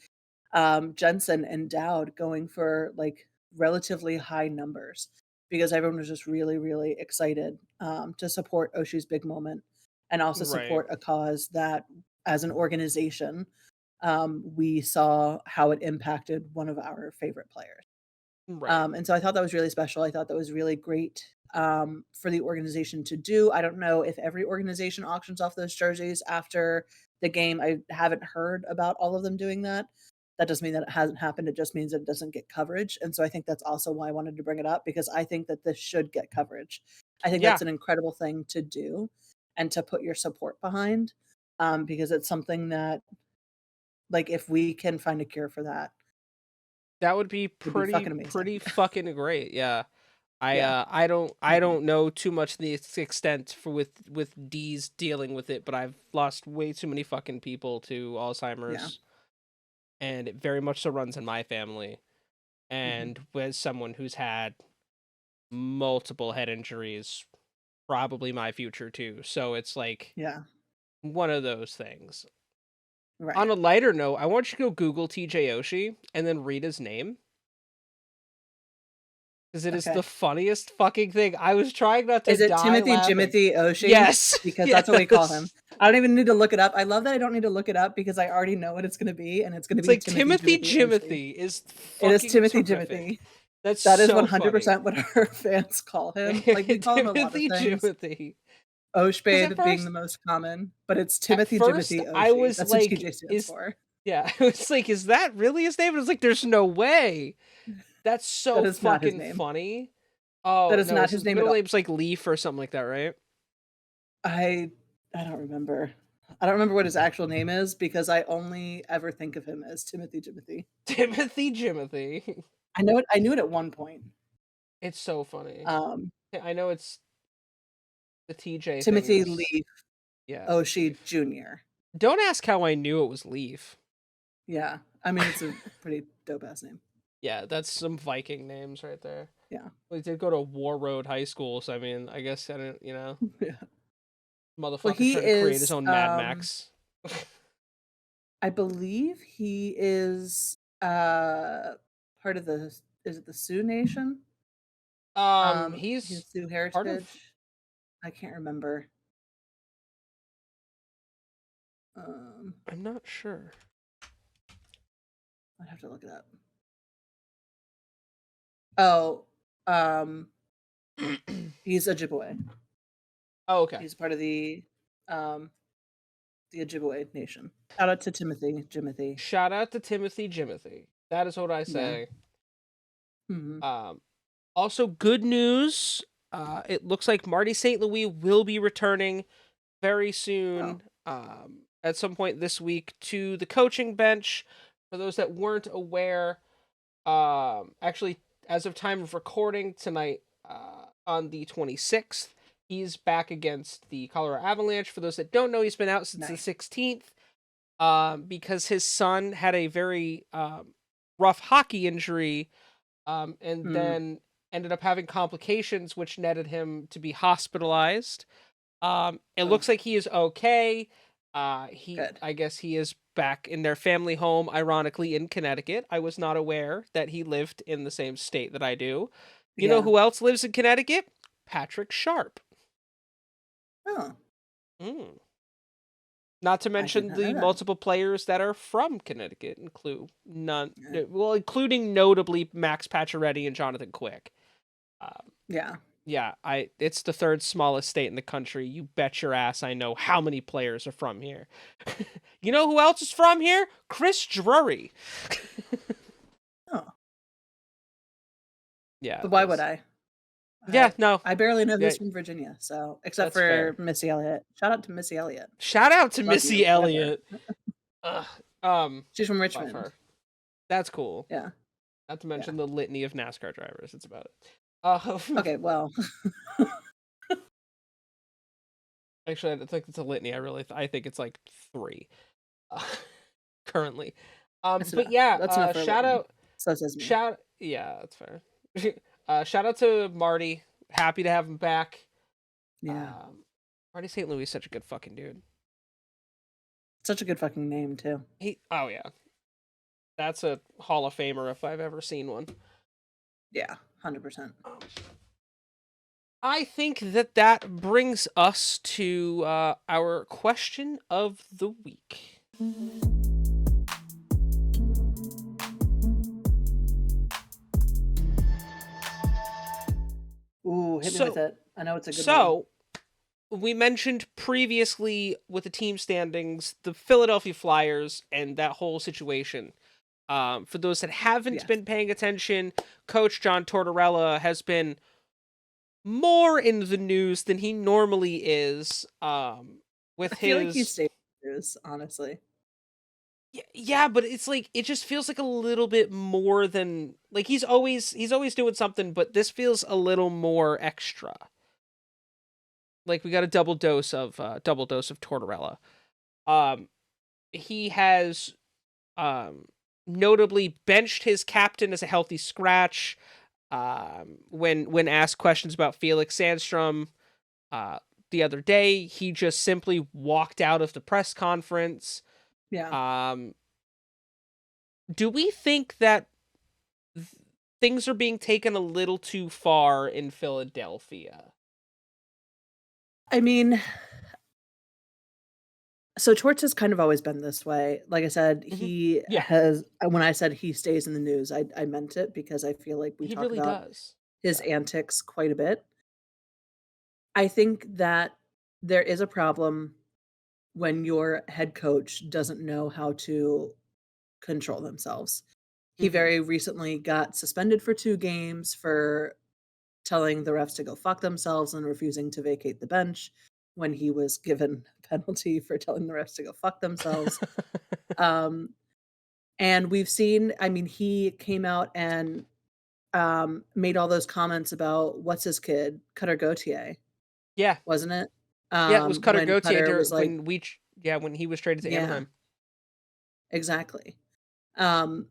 Jensen and Dowd going for like relatively high numbers, because everyone was just really, really excited to support Oshi's big moment, and also Right. support a cause that, as an organization, we saw how it impacted one of our favorite players. Right. And so I thought that was really special. I thought that was really great, for the organization to do. I don't know if every organization auctions off those jerseys after the game. I haven't heard about all of them doing that. That doesn't mean that it hasn't happened. It just means that it doesn't get coverage. And so I think that's also why I wanted to bring it up, because I think that this should get coverage. I think Yeah, that's an incredible thing to do and to put your support behind, because it's something that, like, if we can find a cure for that, that would be would be pretty fucking amazing. pretty fucking great. Yeah. Yeah. I Mhm. don't know too much the extent for with D's dealing with it, but I've lost way too many fucking people to Yeah. Alzheimer's, and it very much so runs in my family. Mhm. And with someone who's had multiple head injuries, probably my future too. So it's like Yeah. one of those things. On Right. a lighter note, I want you to go Google TJ Oshie and then read his name. Because it is the Okay. funniest fucking thing. I was trying not to Is it die Timothy laughing. Jimothy Oshie? Yes, Because that's what we call him. yes. I don't even need to look it up. I love that I don't need to look it up because I already know what it's gonna be, and it's gonna It's be like Timothy Timothy Jimothy Oshie. Jimothy is It is fucking Timothy terrific. Jimothy. That's That is so funny. 100% what our fans call him. Like, we call him a lot of Timothy things, Jimothy. Because Oshbade being the most common, but it's at Timothy first, Jimothy I Oshie. was That's what like, TJ stands is for. yeah, I was like, is that really his name? I was like, there's no way. That's That so is not his fucking name. funny. That Oh is no, not is his his name at middle all. name's like Leaf or something like that, right? I I don't remember. I don't remember what his actual name is because I only ever think of him as Timothy Jimothy. Timothy Jimothy. I knew it at one point. It's so funny. Um, I know it's the TJ thing Timothy is Leaf yeah, Oshie Leaf. Jr. Don't ask how I knew it was Leaf. Yeah. I mean, it's a pretty dope ass name. Yeah, that's some Viking names right there. Yeah. We did go to War Road High School, so I mean, I guess I don't, Yeah. Well, motherfucker he trying to create his is, own Mad Max. I believe he is, part of the is it the Sioux Nation? He's He's Sioux part of. heritage? I can't remember. Um, I'm not sure. I'd have to look it up. Oh, um, he's Ojibwe. Oh, okay. He's part of the Ojibwe Nation. Shout out to Jimothy. Shout out to Timothy Jimothy. That is what I Yeah. say. Mhm. Um, Also good news. It looks like Marty St. Louis will be returning very Oh, soon, at some point this week to the coaching bench. For those that weren't aware, actually, as of time of recording tonight, on the 26th, he's back against the Colorado Avalanche. For those that don't know, he's been out since the nice. 16th, because his son had a very rough hockey injury, and Mm, then ended up having complications, which netted him to be hospitalized. It oh, looks like he is okay. good. I guess he is back in their family home, ironically in Connecticut. I was not aware that he lived in the same state that I do. You know Yeah. who else lives in Connecticut? Patrick Sharp. Oh, Mm. Not to I did mention not know the that. multiple players that are from Connecticut, Yeah. including notably Max Pacioretty and Jonathan Quick. Um, Yeah. Yeah, it's the third smallest state in the country. You bet your ass I know how many players are from here. You know who else is from here? Chris Drury. Oh, Yeah, but why would I? yeah, no. I barely know Yeah, who's from Virginia, so except that's fair. for Missy Elliott. Shout out to Missy Elliott. Shout out to Love Missy you. Whatever. Elliott. Ugh, She's from love Richmond. her. That's cool. Yeah. Not to Yeah. mention the litany of NASCAR drivers. It's about it. Okay, well, Actually, I think it's a litany. I think it's like three, uh, currently. that's But enough. yeah, That's enough for a litany. shout So says me. Shout yeah, that's fair. Shout out to Marty. Happy to have him back. Yeah. Marty St. Louis is such a good fucking dude. Such a good fucking name, too. Oh yeah, that's a Hall of Famer if I've ever seen one. Yeah, 100%. I think that brings us to our question of the week. Ooh, hit me with So, it. I know it's a good one. so we mentioned previously with the team standings, the Philadelphia Flyers and that whole situation. For those that haven't Yes. been paying attention, Coach John Tortorella has been more in the news than he normally is, I with feel like he his stays in the news, honestly. yeah, but it's like it just feels like a little bit more than like he's always doing something, but this feels a little more extra. Like we got a double dose of Tortorella. Um, he has um notably benched his captain as a healthy scratch. When asked questions about Felix Sandstrom uh the other day, he just simply walked out of the press conference. Yeah. Um, do we think that th- things are being taken a little too far in Philadelphia? I mean, so Torts has kind of always been this way. Like I said, Hmm. he Yeah, has when I said he stays in the news, I meant it because I feel like we he talk really about does. his Yeah. antics quite a bit. I think that there is a problem when your head coach doesn't know how to control themselves. He Hmm. very recently got suspended for 2 games for telling the refs to go fuck themselves and refusing to vacate the bench when he was given a penalty for telling the refs to go fuck themselves. Um, and we've seen I mean, he came out and, made all those comments about what's his kid? Cutter Gauthier, Yeah, wasn't it? yeah. It was Cutter When Gauthier Cutter was like when he was traded to yeah, Anaheim. exactly. Um,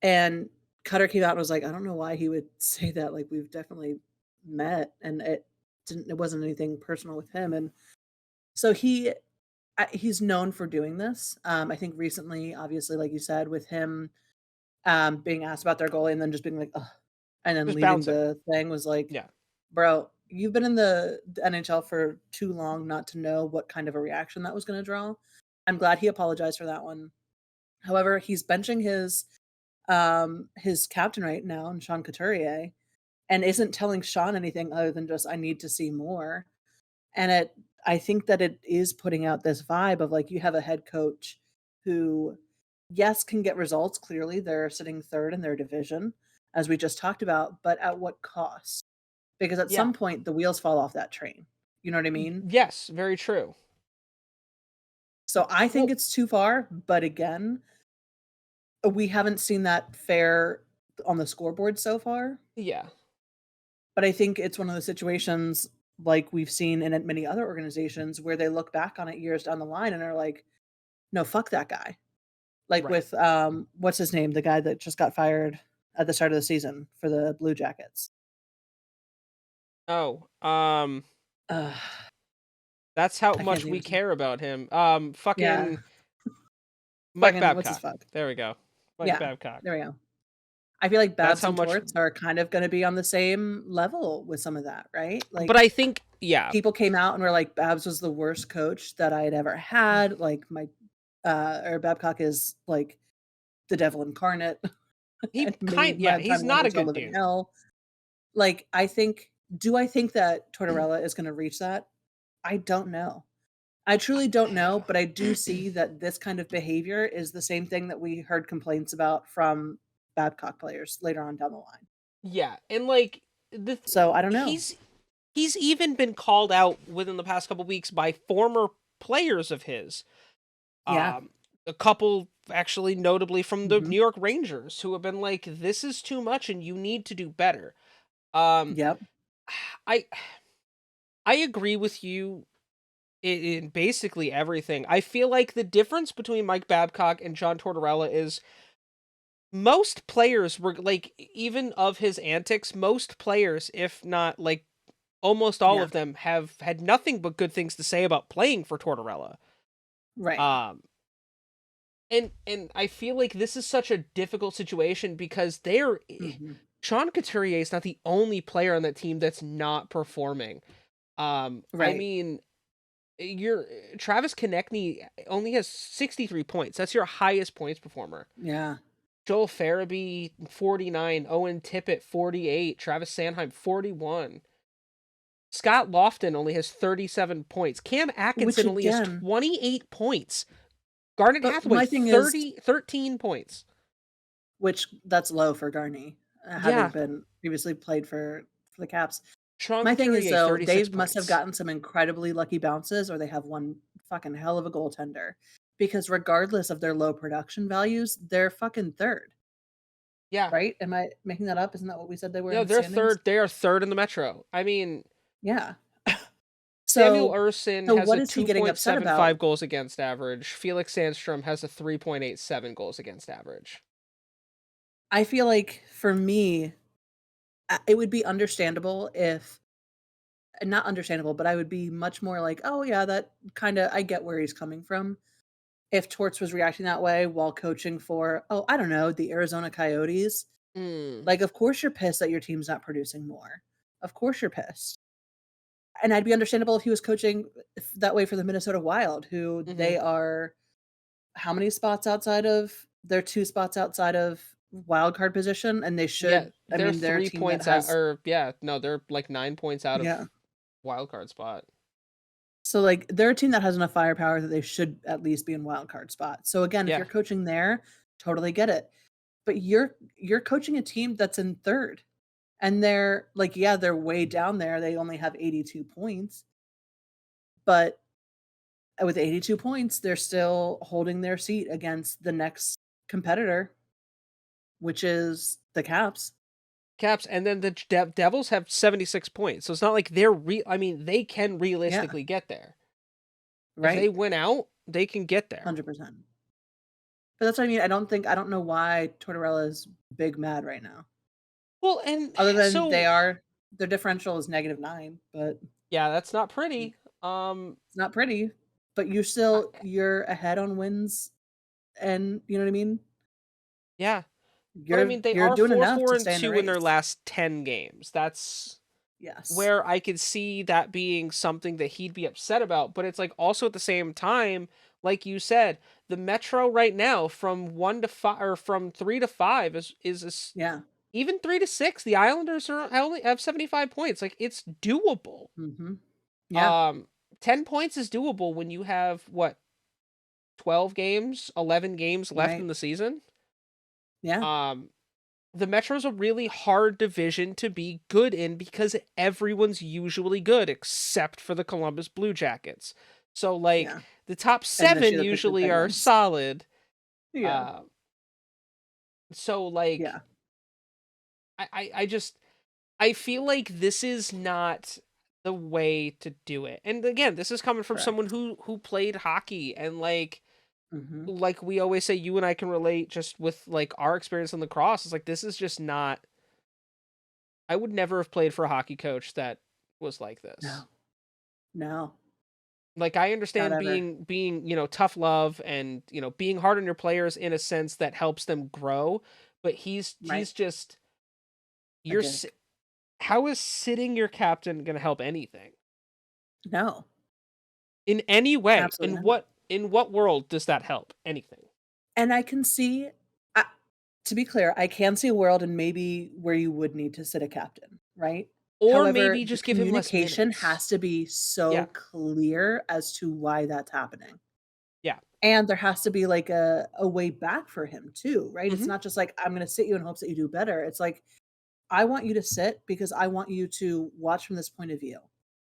and Cutter came out and was like, "I don't know why he would say that, like, we've definitely met, and it wasn't anything personal with him," and so he's known for doing this. I think recently, obviously, like you said, with him, being asked about their goalie and then just being like, "Ugh," and then Just leaving bouncing. the thing was like, Yeah. "Bro, you've been in the NHL for too long not to know what kind of a reaction that was gonna draw." I'm glad he apologized for that one. However, he's benching his captain right now, and Sean Couturier, and isn't telling Sean anything other than just, "I need to see more." And I think that it is putting out this vibe of, like, you have a head coach who, yes, can get results, clearly, they're sitting 3rd in their division, as we just talked about, but at what cost? Because at Yeah. some point, the wheels fall off that train. You know what I mean? Yes, very true. So, I think Well, it's too far, but again, we haven't seen that fair on the scoreboard so far. yeah. But I think it's one of those situations like we've seen in many other organizations where they look back on it years down the line and are like, "No, fuck that guy." Like Right. with, what's his name? The guy that just got fired at the start of the season for the Blue Jackets. Oh, Ugh, that's how I can't much think we of his care about him. yeah, Fucking Mike fucking what's his Babcock. fuck? There we go. Mike Yeah, Babcock. there we go. I feel like That's Babs how and much. Torts are kind of gonna be on the same level with some of that, right? But Like, I think, yeah, people came out and were like, "Babs was the worst coach that I had ever had," like, or Babcock is, like, the devil incarnate. And made yeah, my time he's in not a NHL good living dude. hell. Like, I think that Tortorella is gonna reach that? I don't know. I truly don't know, but I do see that this kind of behavior is the same thing that we heard complaints about from Babcock players later on down the line. Yeah, and like So, I don't know. he's even been called out within the past couple weeks by former players of his. Yeah. Um, a couple actually notably from the Mhm. New York Rangers who have been like, "This is too much, and you need to do better." Um, Yep. I I agree with you in basically everything. I feel like the difference between Mike Babcock and John Tortorella is most players were like, even of his antics, most players, if not like almost all Yeah. of them, have had nothing but good things to say about playing for Tortorella. Right. Um, and I feel like this is such a difficult situation because Mhm. Sean Couturier is not the only player on that team that's not performing. I Right. mean, your Travis Konechny only has 63 points. That's your highest points performer. Yeah. Joel Farabee 49, Owen Tippett 48, Travis Sanheim 41. Scott Lofton only has 37 points. Cam Which Atkinson only has again 28 points. Garnet but Hathaway my thing is 13 points. which that's low for Garney, having Yeah, been previously played for the Caps. Sean My thing is, Couturier, though, they 36 must have points. gotten some incredibly lucky bounces or they have one fucking hell of a goaltender because regardless of their low production values, they're fucking 3rd, Yeah. right? Am I making that up? Isn't that what we said they were No, in the standings? they are third in the Metro. I mean, Yeah. Samuel So Urson so has what a is he getting upset about? 2.75 goals against average. Felix Sandstrom has a 3.87 goals against average. I feel like for me, it would be understandable if not understandable, but I would be much more like, "Oh, yeah, that kinda I get where he's coming from." If Torts was reacting that way while coaching for, oh, I don't know, the Arizona Coyotes, Mm, like, of course you're pissed that your team's not producing more. Of course you're pissed. And I'd be understandable if he was coaching that way for the Minnesota Wild, who mhm. they are how many spots outside of they're 2 spots outside of wild card position, and they Yeah, should I they're mean, they're a 3 team that points out has or yeah, no, they're like 9 points out yeah. of wild card spot. So, like, they're a team that has enough firepower that they should at least be in wild card spot. So, again, if you're Yeah. coaching there, totally get it. But you're coaching a team that's in 3rd, and they're like, yeah, they're way down there. They only have 82 points, but with 82 points, they're still holding their seat against the next competitor, which is the Caps, Caps and then the Devils have 76 points. So it's not like they're I mean, they can yeah, realistically get there. If they right? win out, they can get there. 100%. But that's what I mean. I don't know why Tortorella's big mad right now. Well, and Other than so their differential is -9, but yeah, that's not pretty. Um it's not pretty, but I, you're ahead on wins and you know what I mean? yeah. But I mean, they You're are doing four enough four to and stay in the 2 in their race. last 10 games. That's Yes. where I could see that being something that he'd be upset about, but it's like also at the same time, like you said, the Metro right now from 1 to 5 or from 3 to 5 is Yeah. even 3 to 6, the Islanders are only have 75 points. Like it's doable. Mhm. Yeah. Um 10 points is doable when you have what 12 games, 11 games left in Right. the season. Yeah. Um the Metro's a really hard division to be good in because everyone's usually good except for the Columbus Blue Jackets. So like Yeah. the top And this 7 year the Pittsburgh usually are Penguins. solid. Yeah. Uh, so like Yeah. I just I feel like this is not the way to do it. And again, this is coming from someone Correct. who played hockey and Mhm. like we always say you and I can relate just with like our experience in lacrosse. It's like this is just not I would never have played for a hockey coach that was like this. No. No. Like I Not understand ever. you know, tough love and, you know, being hard on your players in a sense that helps them grow, but Right. he's just A you're dick. how is sitting your captain going to help anything? No. In any way. Absolutely not. In what world does that help? Anything. And I can see I to be clear, I can see a world and maybe where you would need to sit a captain, right? Or However, maybe the just give him less communication minutes. has to be so Yeah. clear as to why that's happening. Yeah. And there has to be like a way back for him too, right? It's Mhm. not just like, I'm gonna sit you in hopes that you do better. It's like, I want you to sit because I want you to watch from this point of view.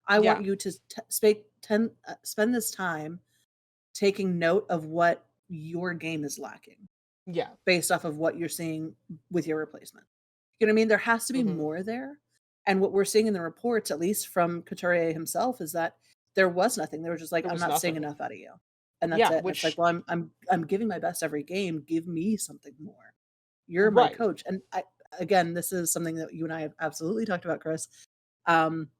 I Yeah. want you to spend this time taking note of what your game is lacking Yeah. based off of what you're seeing with your replacement. You know what I mean? There has to be Mhm. more there. And what we're seeing in the reports, at least from Couturier himself, is that there was nothing. They were just like, There "I'm was not seeing nothing. enough out of you." And that's Yeah, it. And it's like, which "Well, I'm giving my best every game. Give me something more. You're my right. coach." And I again, this is something that you and I have absolutely talked about, Chris. Um,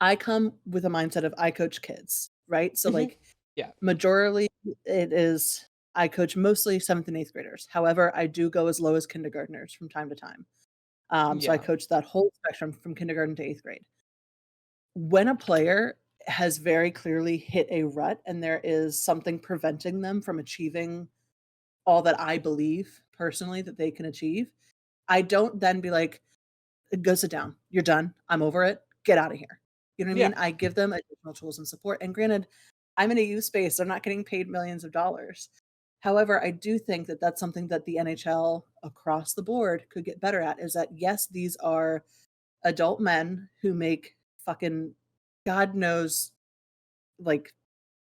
I come with a mindset of I coach kids, right? So Mhm. like Yeah. majorly it is I coach mostly 7th and 8th graders. However, I do go as low as kindergartners from time to time. So I Yeah. coach that whole spectrum from kindergarten to 8th grade. When a player has very clearly hit a rut and there is something preventing them from achieving all that I believe personally that they can achieve, I don't then be like, "Go sit down. You're done. I'm over it. Get out of here." You know what I Yeah. mean? I give them additional tools and support. And granted, I'm in a youth space. They're not getting paid millions of dollars. However, I do think that that's something that the NHL across the board could get better at is that yes, these are adult men who make fucking God knows, like,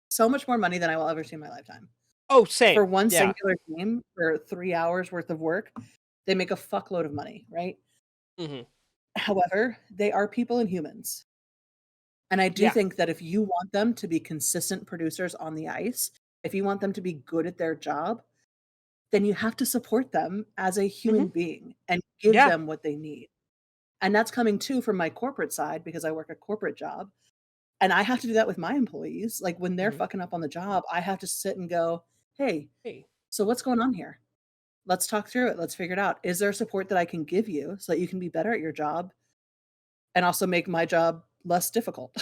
so much more money than I will ever see in my lifetime. Oh, For same. one Yeah. singular game, for 3 hours worth of work, they make a fuckload of money, right? Mhm. However, they are people and humans. And I do Yeah. think that if you want them to be consistent producers on the ice, if you want them to be good at their job, then you have to support them as a Mhm. human being and give Yeah. them what they need. And that's coming too from my corporate side because I work a corporate job. And I have to do that with my employees. Like when they're Mhm. fucking up on the job, I have to sit and go, hey, Hey. so what's going on here? Let's talk through it. Let's figure it out. Is there support that I can give you so that you can be better at your job and also make my job less difficult?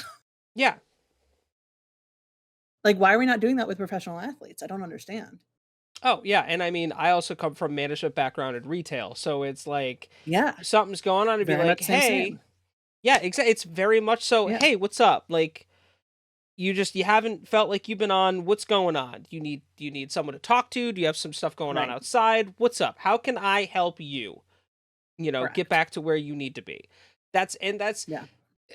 Yeah. Like, why are we not doing that with professional athletes? I don't understand. Oh, yeah, and I mean, I also come from management background in retail, so it's like, Yeah, something's going on to be very like, much same, "Hey." same. Yeah, it's very much so, Yeah, "Hey, what's up?" Like, you haven't felt like you've been on, "What's going on? Do you need someone to talk to? Do you have some stuff going on right. outside? What's up? How can I help you, get Correct. back to where you need to be?" That's Yeah,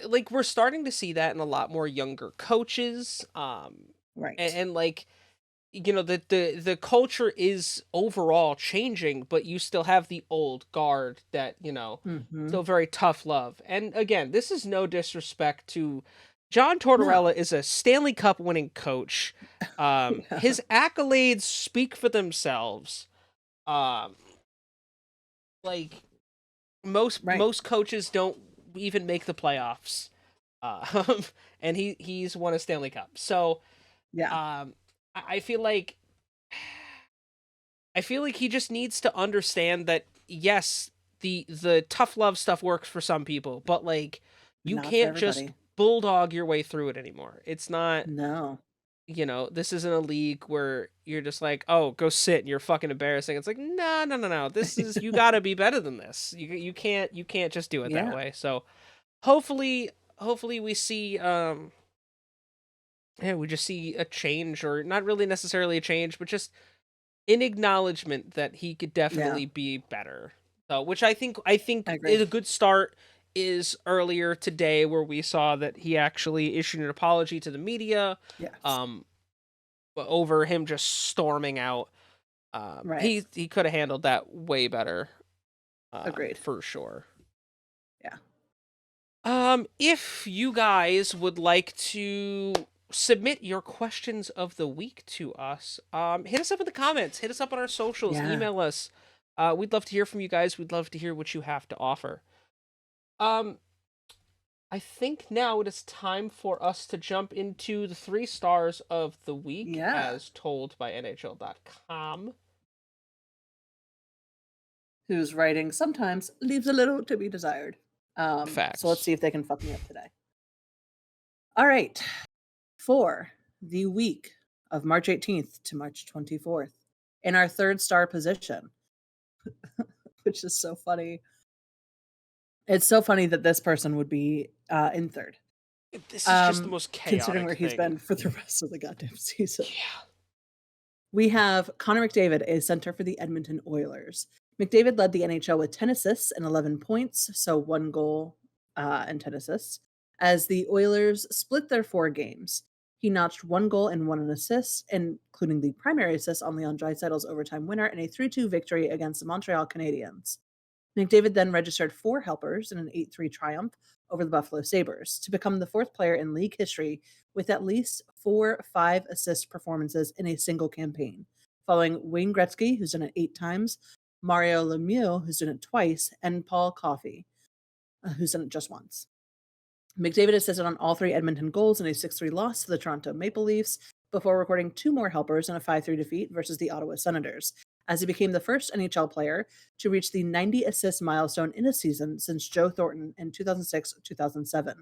like, we're starting to see that in a lot more younger coaches, right. like, the culture is overall changing, but you still have the old guard that, Mhm. still very tough love. And again, this is no disrespect to John Tortorella. No. Is a Stanley Cup winning coach. Yeah, His accolades speak for themselves. Um, like right. most coaches don't even make the playoffs. Uh, and he's won a Stanley Cup. So Yeah, I feel like he just needs to understand that yes, the tough love stuff works for some people, but like you not for can't just everybody. bulldog your way through it anymore. It's not, No. this isn't a league where you're just like, "Oh, go sit and you're fucking embarrassing." It's like, "No, no, no, no. This is you got to be better than this. You can't just do it that Yeah, way." So, hopefully we see yeah, we just see a change, or not really necessarily a change, but just in acknowledgement that he could yeah, definitely be better. So, which I think I agree. is a good start is earlier today where we saw that he actually issued an apology to the media Yes, um over him just storming out. right. He could have handled that way better, Agreed. for sure. Yeah. If you guys would like to submit your questions of the week to us, hit us up in the comments, hit us up on our socials, Yeah. email us. We'd love to hear from you guys. We'd love to hear what you have to offer. Um, I think now it is time for us to jump into the 3 stars of the week Yeah. as told by NHL.com. Whose writing sometimes leaves a little to be desired. So let's Facts. see if they can fuck me up today. All right. For the week of March 18th to March 24th, in our third star position, which is so funny. It's so funny that this person would be in third, This is just the most considering chaotic where he's thing. been for the rest of the goddamn season. Yeah. We have Connor McDavid, a center for the Edmonton Oilers. McDavid led the NHL with 10 assists and 11 points, so 1 goal and 10 assists, as the Oilers split their 4 games. He notched 1 goal and 1 assist, including the primary assist on Leon Draisaitl's overtime winner in a 3-2 victory against the Montreal Canadiens. McDavid then registered 4 helpers in an 8-3 triumph over the Buffalo Sabres to become the fourth player in league history with at least 4 5 assist performances in a single campaign, following Wayne Gretzky, who's done it 8 times, Mario Lemieux, who's done it twice, and Paul Coffey, who's done it just once. McDavid assisted on all 3 Edmonton goals in a 6-3 loss to the Toronto Maple Leafs before recording 2 more helpers in a 5-3 defeat versus the Ottawa Senators, as he became the first NHL player to reach the 90 assist milestone in a season since Joe Thornton in 2006-2007.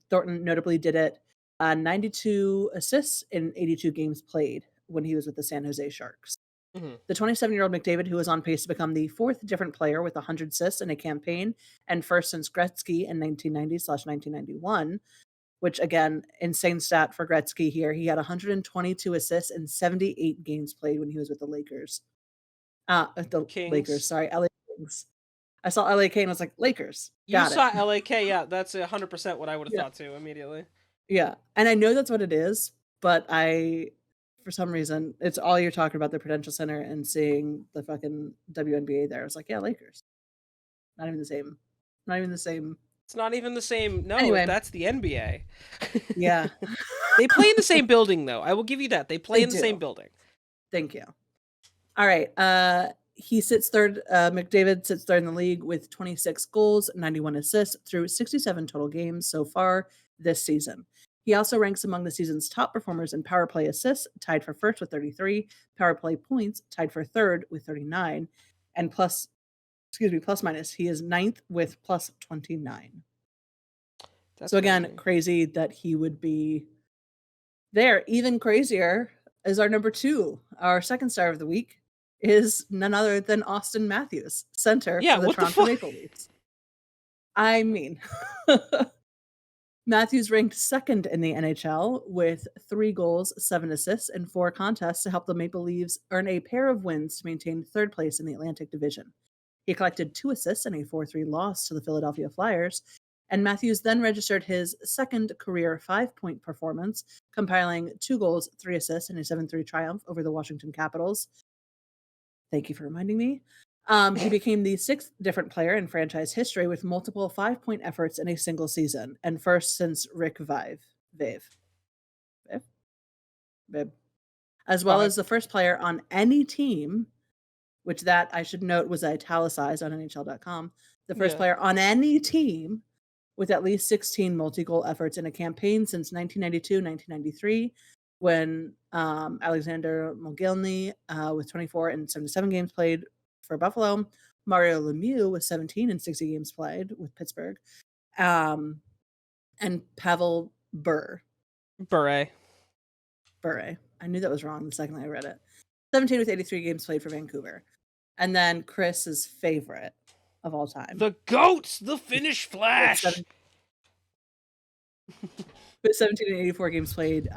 Thornton notably did it 92 assists in 82 games played when he was with the San Jose Sharks. Mhm. The 27-year-old McDavid, who was on pace to become the fourth different player with 100 assists in a campaign and first since Gretzky in 1990/1991, which again, insane stat for Gretzky here. He had 122 assists in 78 games played when he was with the Lakers. The Lakers, Kings. sorry, LA Kings. I saw LAK and I was like, Lakers. You Got it. saw LAK, yeah, that's 100% what I would have Yeah. thought too immediately. Yeah. And I know that's what it is, but for some reason, it's all you're talking about the Prudential Center and seeing the fucking WNBA there. I was like, yeah, Lakers. Not even the same. Not even the same. It's not even the same. No, Anyway, that's the NBA. yeah, They play in the same building, though. I will give you that. They play they in the same do. building. Thank you. All right. He sits third. McDavid sits third in the league with 26 goals, 91 assists through 67 total games so far this season. He also ranks among the season's top performers in power play assists, tied for first with 33, power play points, tied for third with 39, and plus minus, he is ninth with plus 29. That's So again, crazy. crazy that he would be there. Even crazier is our number two. Our second star of the week is none other than Austin Matthews, center Yeah, for the what the Toronto fuck? Maple Leafs. I mean, Matthews ranked second in the NHL with 3 goals, 7 assists, and 4 contests to help the Maple Leafs earn a pair of wins to maintain third place in the Atlantic Division. He collected 2 assists in a 4-3 loss to the Philadelphia Flyers, and Matthews then registered his second career 5-point performance, compiling 2 goals, 3 assists, and a 7-3 triumph over the Washington Capitals. Thank you for reminding me. He became the 6th different player in franchise history with multiple 5-point efforts in a single season, and first since Rick Vave, Viv? Viv, as well Five. as the first player on any team, which that I should note was italicized on NHL.com, the first Yeah. player on any team with at least 16 multi-goal efforts in a campaign since 1992-1993, when Alexander Mogilny with 24 and 77 games played for Buffalo, Mario Lemieux with 17 and 60 games played with Pittsburgh, um, and Pavel Bure. Bure. I knew that was wrong the second I read it. 17 with 83 games played for Vancouver. And then Chris's favorite of all time The goats, the Finnish with Flash. 17 and 84 games played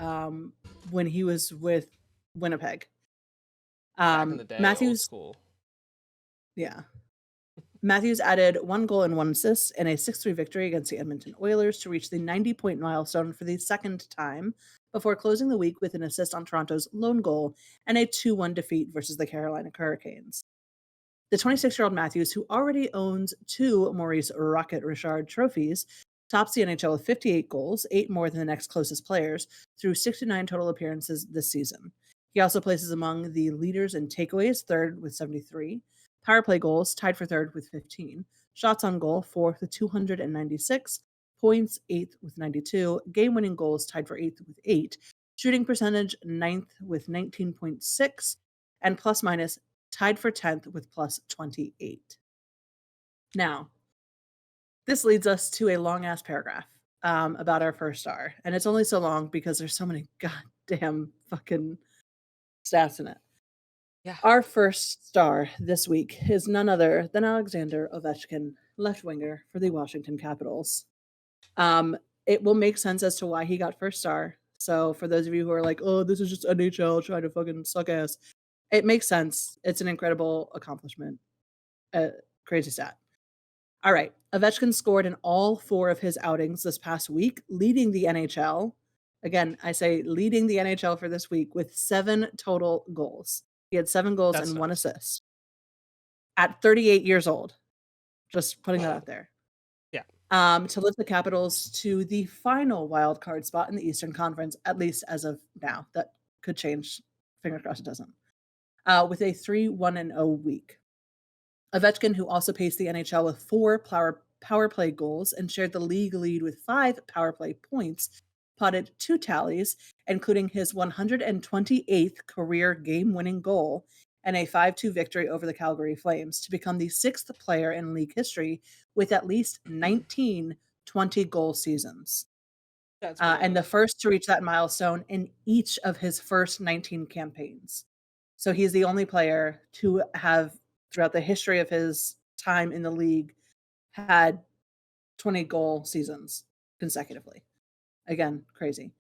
when he was with Winnipeg. Back in the day, old Matthews, school. yeah. Matthews added 1 goal and 1 assist in a 6-3 victory against the Edmonton Oilers to reach the 90-point milestone for the second time before closing the week with an assist on Toronto's lone goal and a 2-1 defeat versus the Carolina Hurricanes. The 26-year-old Matthews, who already owns 2 Maurice Rocket Richard trophies, tops the NHL with 58 goals, 8 more than the next closest players, through 69 total appearances this season. He also places among the leaders in takeaways, third with 73, power play goals, tied for third with 15, shots on goal, fourth with 296, points, eighth with 92, game winning goals, tied for eighth with 8, shooting percentage, ninth with 19.6, and plus minus tied for 10th with plus 28. Now, this leads us to a long ass paragraph about our first star. And it's only so long because there's so many goddamn fucking stats in it. Yeah. Our first star this week is none other than Alexander Ovechkin, left winger for the Washington Capitals. It will make sense as to why he got first star. So, for those of you who are like, oh, this is just NHL trying to fucking suck ass, it makes sense. It's an incredible accomplishment. Crazy stat. All right. Ovechkin scored in all 4 of his outings this past week, leading the NHL. Again, I say leading the NHL for this week with 7 total goals. He had 7 goals That's and 1 nice. assist at 38 years old. Just putting that out there. Yeah. To lift the Capitals to the final wild card spot in the Eastern Conference, at least as of now. That could change. Fingers crossed it doesn't. With a 3-1-0 week. Ovechkin, who also paced the NHL with 4 power play goals and shared the league lead with 5 power play points, potted 2 tallies, including his 128th career game-winning goal and a 5-2 victory over the Calgary Flames to become the 6th player in league history with at least 19 20-goal seasons. That's And the bananas. first to reach that milestone in each of his first 19 campaigns. So he's the only player to have, throughout the history of his time in the league, had 20-goal seasons consecutively. Again, crazy.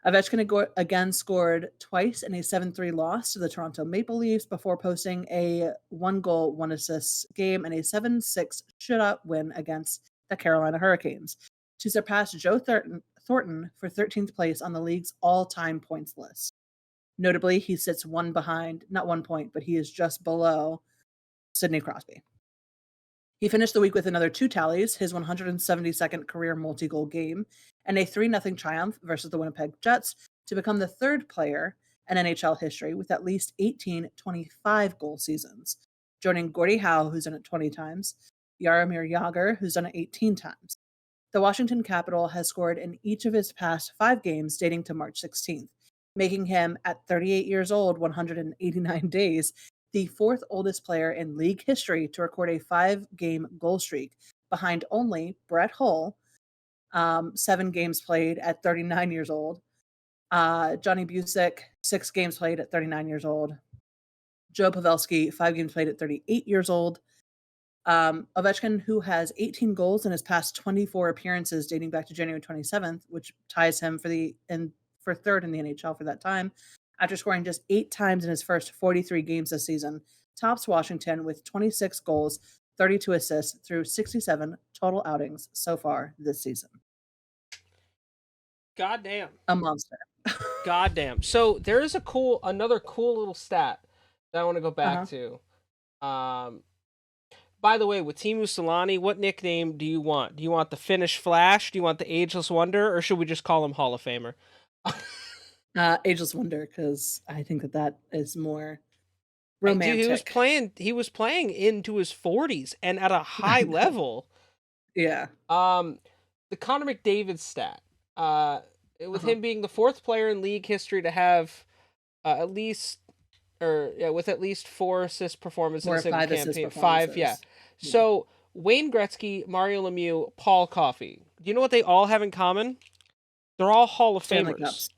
Ovechkin again scored twice in a 7-3 loss to the Toronto Maple Leafs before posting a 1-goal, 1-assist game and a 7-6 shutout win against the Carolina Hurricanes to surpass Joe Thornton for 13th place on the league's all-time points list. Notably, he sits one behind, not 1 point, but he is just below Sidney Crosby. He finished the week with another 2 tallies, his 172nd career multi-goal game, and a 3-0 triumph versus the Winnipeg Jets to become the third player in NHL history with at least 18 25-goal seasons, joining Gordie Howe, who's done it 20 times, Jaromir Jagr, who's done it 18 times. The Washington Capitol has scored in each of his past 5 games dating to March 16th, making him, at 38 years old, 189 days, the fourth oldest player in league history to record a 5-game goal streak, behind only Brett Hull, 7 games played at 39 years old, Johnny Busick, 6 games played at 39 years old, Joe Pavelski, 5 games played at 38 years old, Ovechkin, who has 18 goals in his past 24 appearances dating back to January 27th, which ties him for third in the NHL for that time, after scoring just 8 times in his first 43 games this season, tops Washington with 26 goals, 32 assists through 67 total outings so far this season. Goddamn. A monster. Goddamn. So there is another cool little stat that I want to go back to. By the way, with Teemu Selanne, what nickname do you want? Do you want the Finnish Flash? Do you want the Ageless Wonder? Or should we just call him Hall of Famer? Ageless Wonder, because I think that is more romantic. Dude, he was playing into his 40s and at a high level. Yeah. The Connor McDavid stat. With him being the 4th player in league history to have with at least 4 assist performances in a single campaign. 5, yeah. So Wayne Gretzky, Mario Lemieux, Paul Coffey. Do you know what they all have in common? They're all Hall of Stanley Famers. Cups.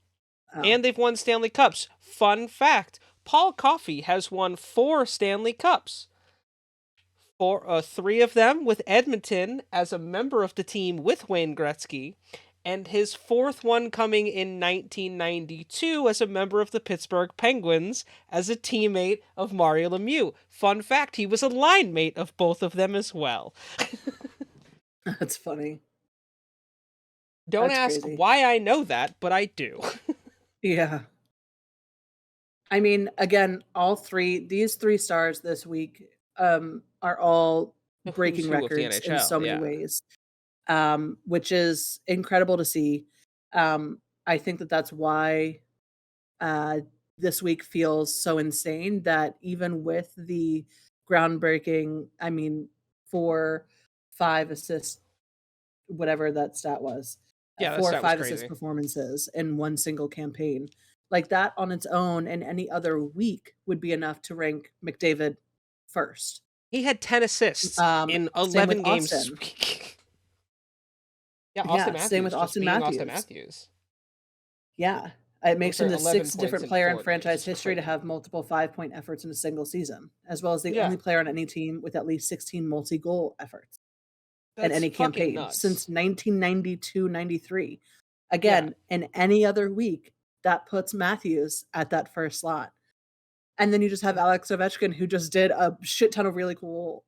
And they've won Stanley Cups. Fun fact, Paul Coffey has won 4 Stanley Cups. 3 of them with Edmonton as a member of the team with Wayne Gretzky, and his 4th one coming in 1992 as a member of the Pittsburgh Penguins as a teammate of Mario Lemieux. Fun fact, he was a line mate of both of them as well. That's funny. Don't ask why I know that, but I do. Yeah. I mean, again, these 3 stars this week are all breaking records in so many ways, which is incredible to see. I think that's why this week feels so insane, that even with the groundbreaking, 4, 5 assists, whatever that stat was, Yeah, 4 or 5 assist performances in one single campaign, like that on its own and any other week would be enough to rank McDavid first. He had 10 assists in 11 games this week. Same with Austin Matthews. Yeah, it makes him the 6th different player in franchise history to have multiple 5-point efforts in a single season, as well as the only player on any team with at least 16 multi-goal efforts in any campaign since 1992-93. Again, in any other week, that puts Matthews at that first slot. And then you just have Alex Ovechkin, who just did a shit ton of really cool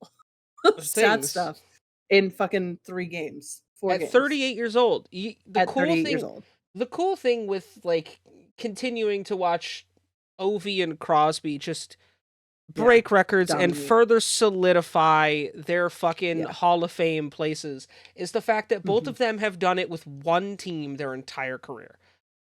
stat stuff in fucking 3 games, 4 games. 38 years old. Years old. The cool thing with, like, continuing to watch Ovi and Crosby just break records and further solidify their fucking Hall of Fame places is the fact that both of them have done it with one team their entire career.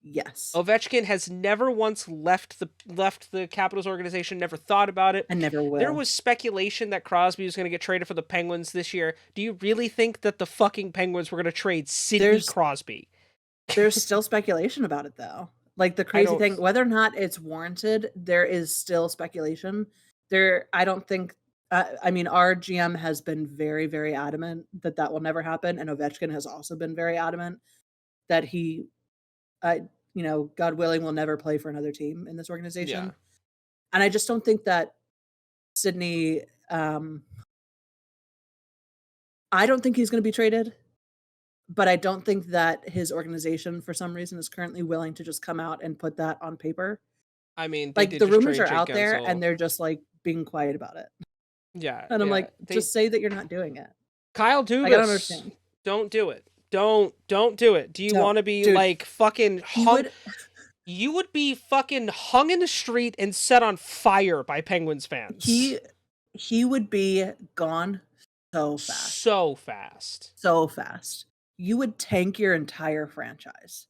Yes. Ovechkin has never once left the Capitals organization, never thought about it. And never will. There was speculation that Crosby was going to get traded for the Penguins this year. Do you really think that the fucking Penguins were going to trade Sidney Crosby? There's still speculation about it, though. Like, the crazy thing, whether or not it's warranted, there is still speculation. I don't think, our GM has been very, very adamant that will never happen, and Ovechkin has also been very adamant that he, God willing, will never play for another team in this organization. Yeah. And I just don't think that Sidney, I don't think he's going to be traded. but I don't think that his organization, for some reason, is currently willing to just come out and put that on paper. I mean, they Like, did the just rumors trade are Jake out there, and Gensel. they're just, like, being quiet about it. Yeah, And I'm yeah. like, They "Just say that you're not doing it." Kyle I don't Dubas, understand. don't do it. Don't do it. Do you No. want to be Dude, like fucking he hung? would You would be fucking hung in the street and set on fire by Penguins fans he he would be gone so fast. so fast. So fast. You would tank your entire franchise.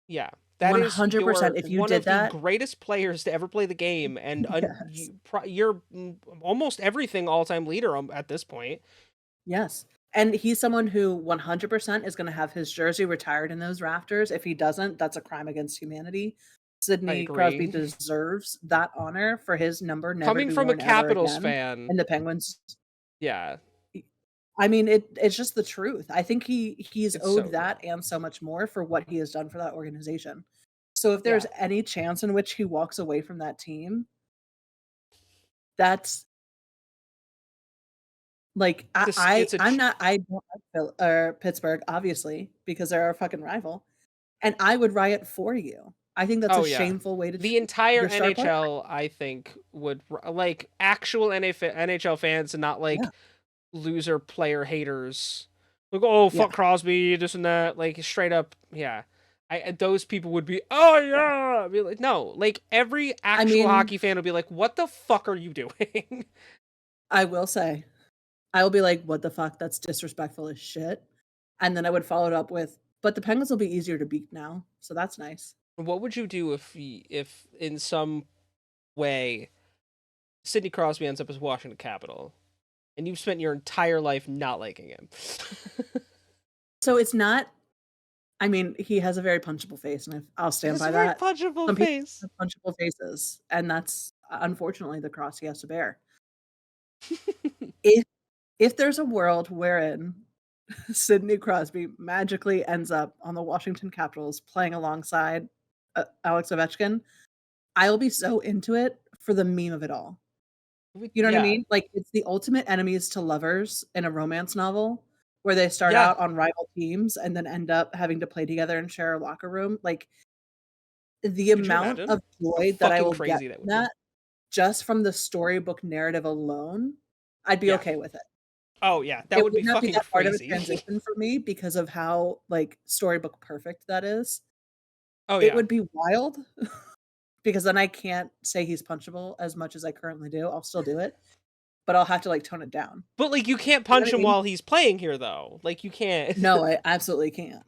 Yeah. That is 100% your if you one did of the that. greatest players to ever play the game, and Yes. you're almost everything all-time leader at this point. Yes. And he's someone who 100% is gonna have his jersey retired in those rafters. If he doesn't, that's a crime against humanity. I Sidney Crosby agree. deserves that honor for his number never to Coming be from a worn ever Capitals again fan, in the Penguins. yeah, I mean, it's just the truth. I think he's it's owed so that true. and so much more for what he has done for that organization. So if there's Yeah. any chance in which he walks away from that team, that's like This it's a I don't like Pittsburgh, obviously, because they're our fucking rival, and I would riot for you. I think that's a Oh yeah. shameful way to The treat entire your star player. NHL, I think, would like actual NHL fans and not Yeah, like loser player haters. Like, oh yeah, fuck Crosby, this and that. Like straight up, yeah. Those people would be, oh yeah. yeah. I'd be like, no, like every I actual mean, hockey fan would be like, what the fuck are you doing? I will say, I will be like, "What the fuck? That's disrespectful as shit," and then I would follow it up with, "But the Penguins will be easier to beat now, so that's nice." What would you do if in some way Sidney Crosby ends up as Washington Capital and you've spent your entire life not liking him? So it's not I mean, he has a very punchable face, and I'll stand It's a by very that. punchable Some people face. have punchable faces, and that's, unfortunately, the cross he has to bear. If if there's a world wherein Sidney Crosby magically ends up on the Washington Capitals playing alongside, Alex Ovechkin, I'll be so into it for the meme of it all. You know what I Yeah. mean? Like, it's the ultimate enemies to lovers in a romance novel where they start Yeah. out on rival teams and then end up having to play together and share a locker room. Like, the Could you amount imagine of how joy that I fucking will get crazy that from would be? that just from the storybook narrative alone, I'd be Yeah. okay with it. Oh yeah, that It would be would not be fucking that hard of a crazy. transition for me because of how, like, storybook perfect that is. Oh It yeah. would be wild because then I can't say he's punchable as much as I currently do. I'll still do it, but I'll have to, like, tone it down. But like you can't You know punch what I him mean? while he's playing here though. Like you can't. No, I absolutely can't.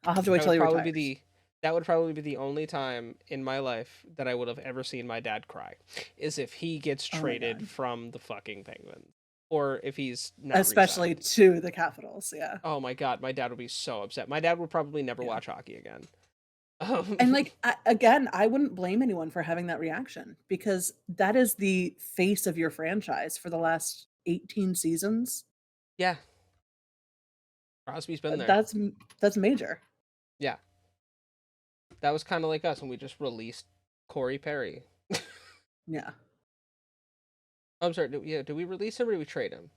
I'll have to wait That till would he probably be retires. the that would probably be the only time in my life that I would have ever seen my dad cry is if he gets Oh my traded god. from the fucking Penguins or if he's not Especially re-signed. to the Capitals, yeah. Oh my god, my dad would be so upset. My dad would probably never Yeah. watch hockey again. Um, And, like, again, I wouldn't blame anyone for having that reaction because that is the face of your franchise for the last 18 seasons. yeah, Crosby's been there. That's major. Yeah, that was kind of like us when we just released Corey Perry. Yeah. I'm sorry. Did we release him or did we trade him?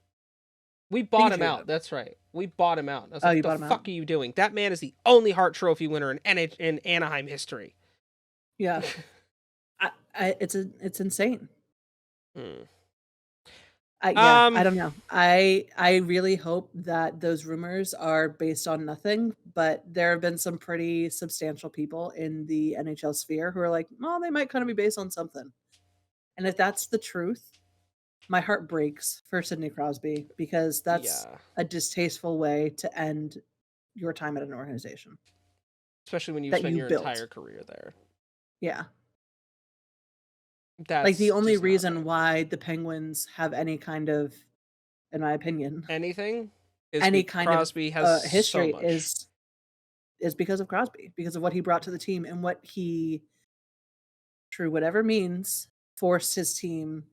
We I think bought you him traded out. him. That's right. We bought him out. I was Oh, like, you "What the bought him out? fuck are you doing? That man is the only Hart Trophy winner in in Anaheim history." Yeah. It's insane. Hmm. Yeah, I Um. don't know. I really hope that those rumors are based on nothing, but there have been some pretty substantial people in the NHL sphere who are like, "Well, they might kinda be based on something." And if that's the truth, my heart breaks for Sidney Crosby because that's Yeah. a distasteful way to end your time at an organization Especially when you've that spent you your built. entire career there. Yeah. Like, the That's only just not reason right. why the Penguins have any kind of, in my opinion, Anything is any because kind of, Crosby has so history much. is because of Crosby, because of what he brought to the team and what he, through whatever means, forced his team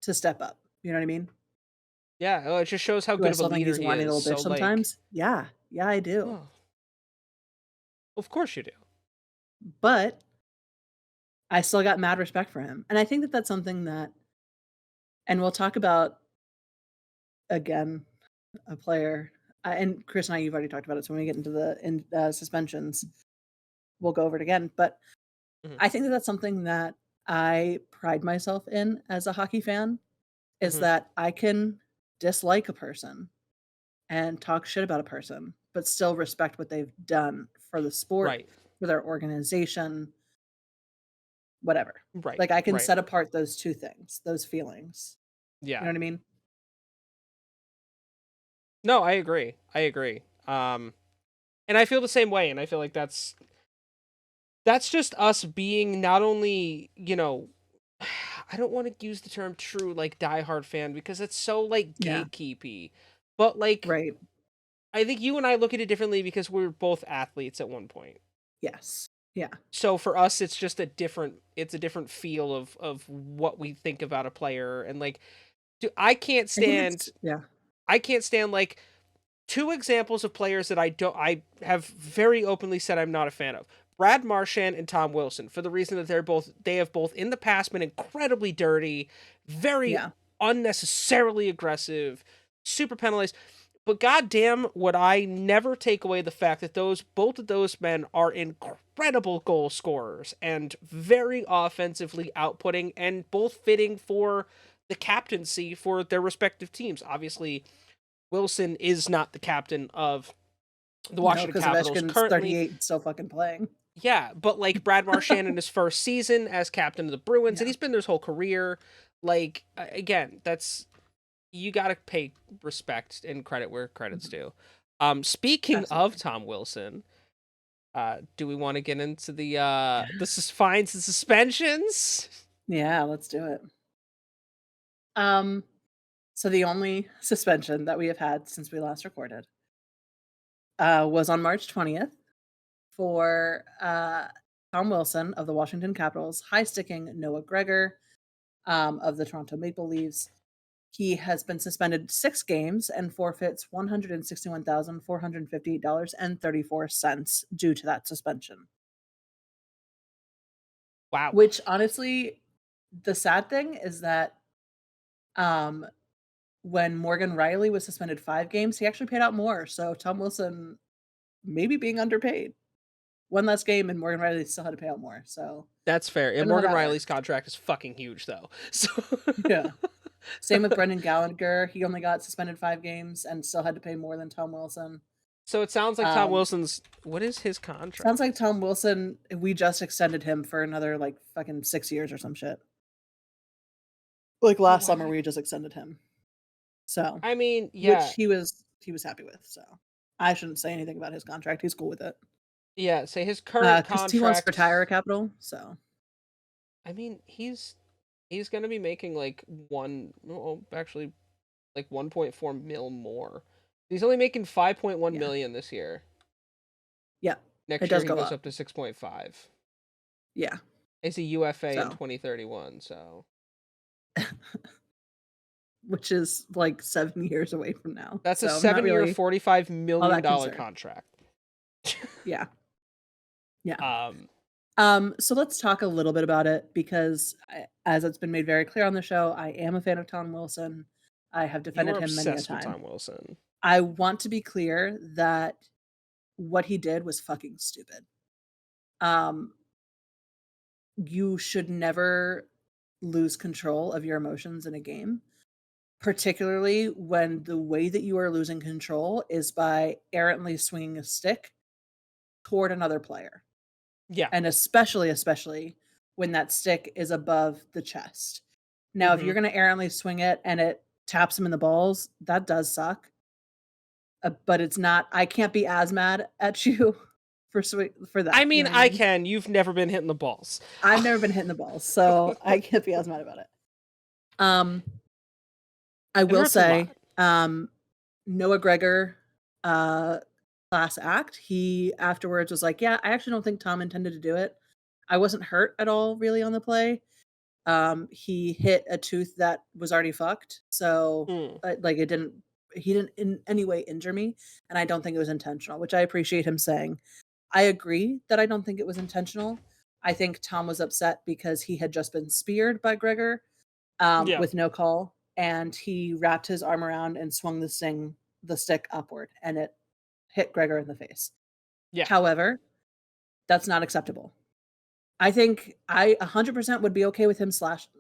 to step up. You know what I mean? Yeah. It just shows how Do I good of a still think leader he's a he whiny is. little bitch So like, sometimes? Yeah. Yeah, I do. oh, of course you do. But I still got mad respect for him, and I think that that's something that and we'll talk about, again, a player. and Chris and I, you've already talked about it. So when we get into the suspensions, we'll go over it again. But Mhm. I think that that's something that I pride myself in as a hockey fan is Mhm. that I can dislike a person and talk shit about a person, but still respect what they've done for the sport, Right. for their organization, whatever. Right. Like I can Right. set apart those two things, those feelings. You Yeah. know what I mean? No, I agree. I agree. And I feel the same way, and I feel like that's just us being not only, I don't want to use the term true like diehard fan because it's so like Yeah. gatekeepy. But like Right. I think you and I look at it differently because we were both athletes at one point. Yes. Yeah. So for us it's just a different feel of what we think about a player and like I can't I think it's stand yeah. like two examples of players that I have very openly said I'm not a fan of. Brad Marchand and Tom Wilson for the reason that they have both in the past been incredibly dirty, very Yeah. unnecessarily aggressive, super penalized. But goddamn, would I never take away the fact that both of those men are incredible goal scorers and very offensively outputting and both fitting for the captaincy for their respective teams. Obviously, Wilson is not the captain of the No, Washington because Capitals Ovechkin's currently. 38 and still fucking playing. Yeah, but like Brad Marchand in his first season as captain of the Bruins, and Yeah. he's been there his whole career. Like again, that's you got to pay respect and credit where credit's Mhm. due. Speaking of Absolutely. Tom Wilson, do we want to get into the fines and suspensions? Yeah, let's do it. Um, so the only suspension that we have had since we last recorded was on March 20th for Tom Wilson of the Washington Capitals high sticking Noah Gregor of the Toronto Maple Leafs. He has been suspended 6 games and forfeits $161,458.34 due to that suspension. Wow, Which honestly, the sad thing is that um, when Morgan Riley was suspended 5 games, he actually paid out more. So Tom Wilson maybe being underpaid. One less game and Morgan Riley still had to pay out more. So that's fair. I And don't know how Morgan that Riley's works. contract is fucking huge, though. So Yeah. Same with Brendan Gallagher. He only got suspended 5 games and still had to pay more than Tom Wilson. so it sounds like Tom Um, Wilson's. What is his Sounds like contract? Tom Wilson, we just extended him for another like fucking 6 years or some shit. Like Oh, last summer, why? we just extended him. So, I mean, which yeah, he was happy with. So I shouldn't say anything about his contract. He's cool with it. yeah. Say his current Because he wants to retire contract. a capital. So I mean, he's gonna be making like actually like 1.4 mil more. He's only making 5.1 yeah, million this year. yeah, it Next year does he go goes up. up to 6.5. Yeah. He's a UFA in So 2031. So which is like 7 years away from now. that's a So I'm not 7 year, really $45 all million that concerned. contract. Yeah, yeah. um, So let's talk a little bit about it because as it's been made very clear on the show, I am a fan of Tom Wilson. I have you defended are him many a obsessed with time. Tom Wilson. I want to be clear that what he did was fucking stupid. Um, you should never lose control of your emotions in a game, particularly when the way that you are losing control is by errantly swinging a stick toward another player. Yeah. And especially when that stick is above the chest. Now, if Mm-hmm. you're going to errantly swing it and it taps him in the balls, that does suck. But it's not. I can't be as mad at you for I that. You mean, know what I I mean? can. You've never been hitting the balls. I've never been hitting the balls, so I can't be as mad about it. Um, I It will hurts a say, lot. Noah Gregor, uh, class act. He afterwards was like, "Yeah, I actually don't think Tom intended to do it. I wasn't hurt at all, really, on the play. He hit a tooth that was already fucked, so, Mm. like, he didn't in any way injure me, and I don't think it was intentional," which I appreciate him saying. I agree that I don't think it was intentional. I think Tom was upset because he had just been speared by Gregor, Yeah. with no call, and he wrapped his arm around and swung the sting the stick upward and it hit Gregor in the face. Yeah. However, that's not acceptable. I think I 100% would be okay with him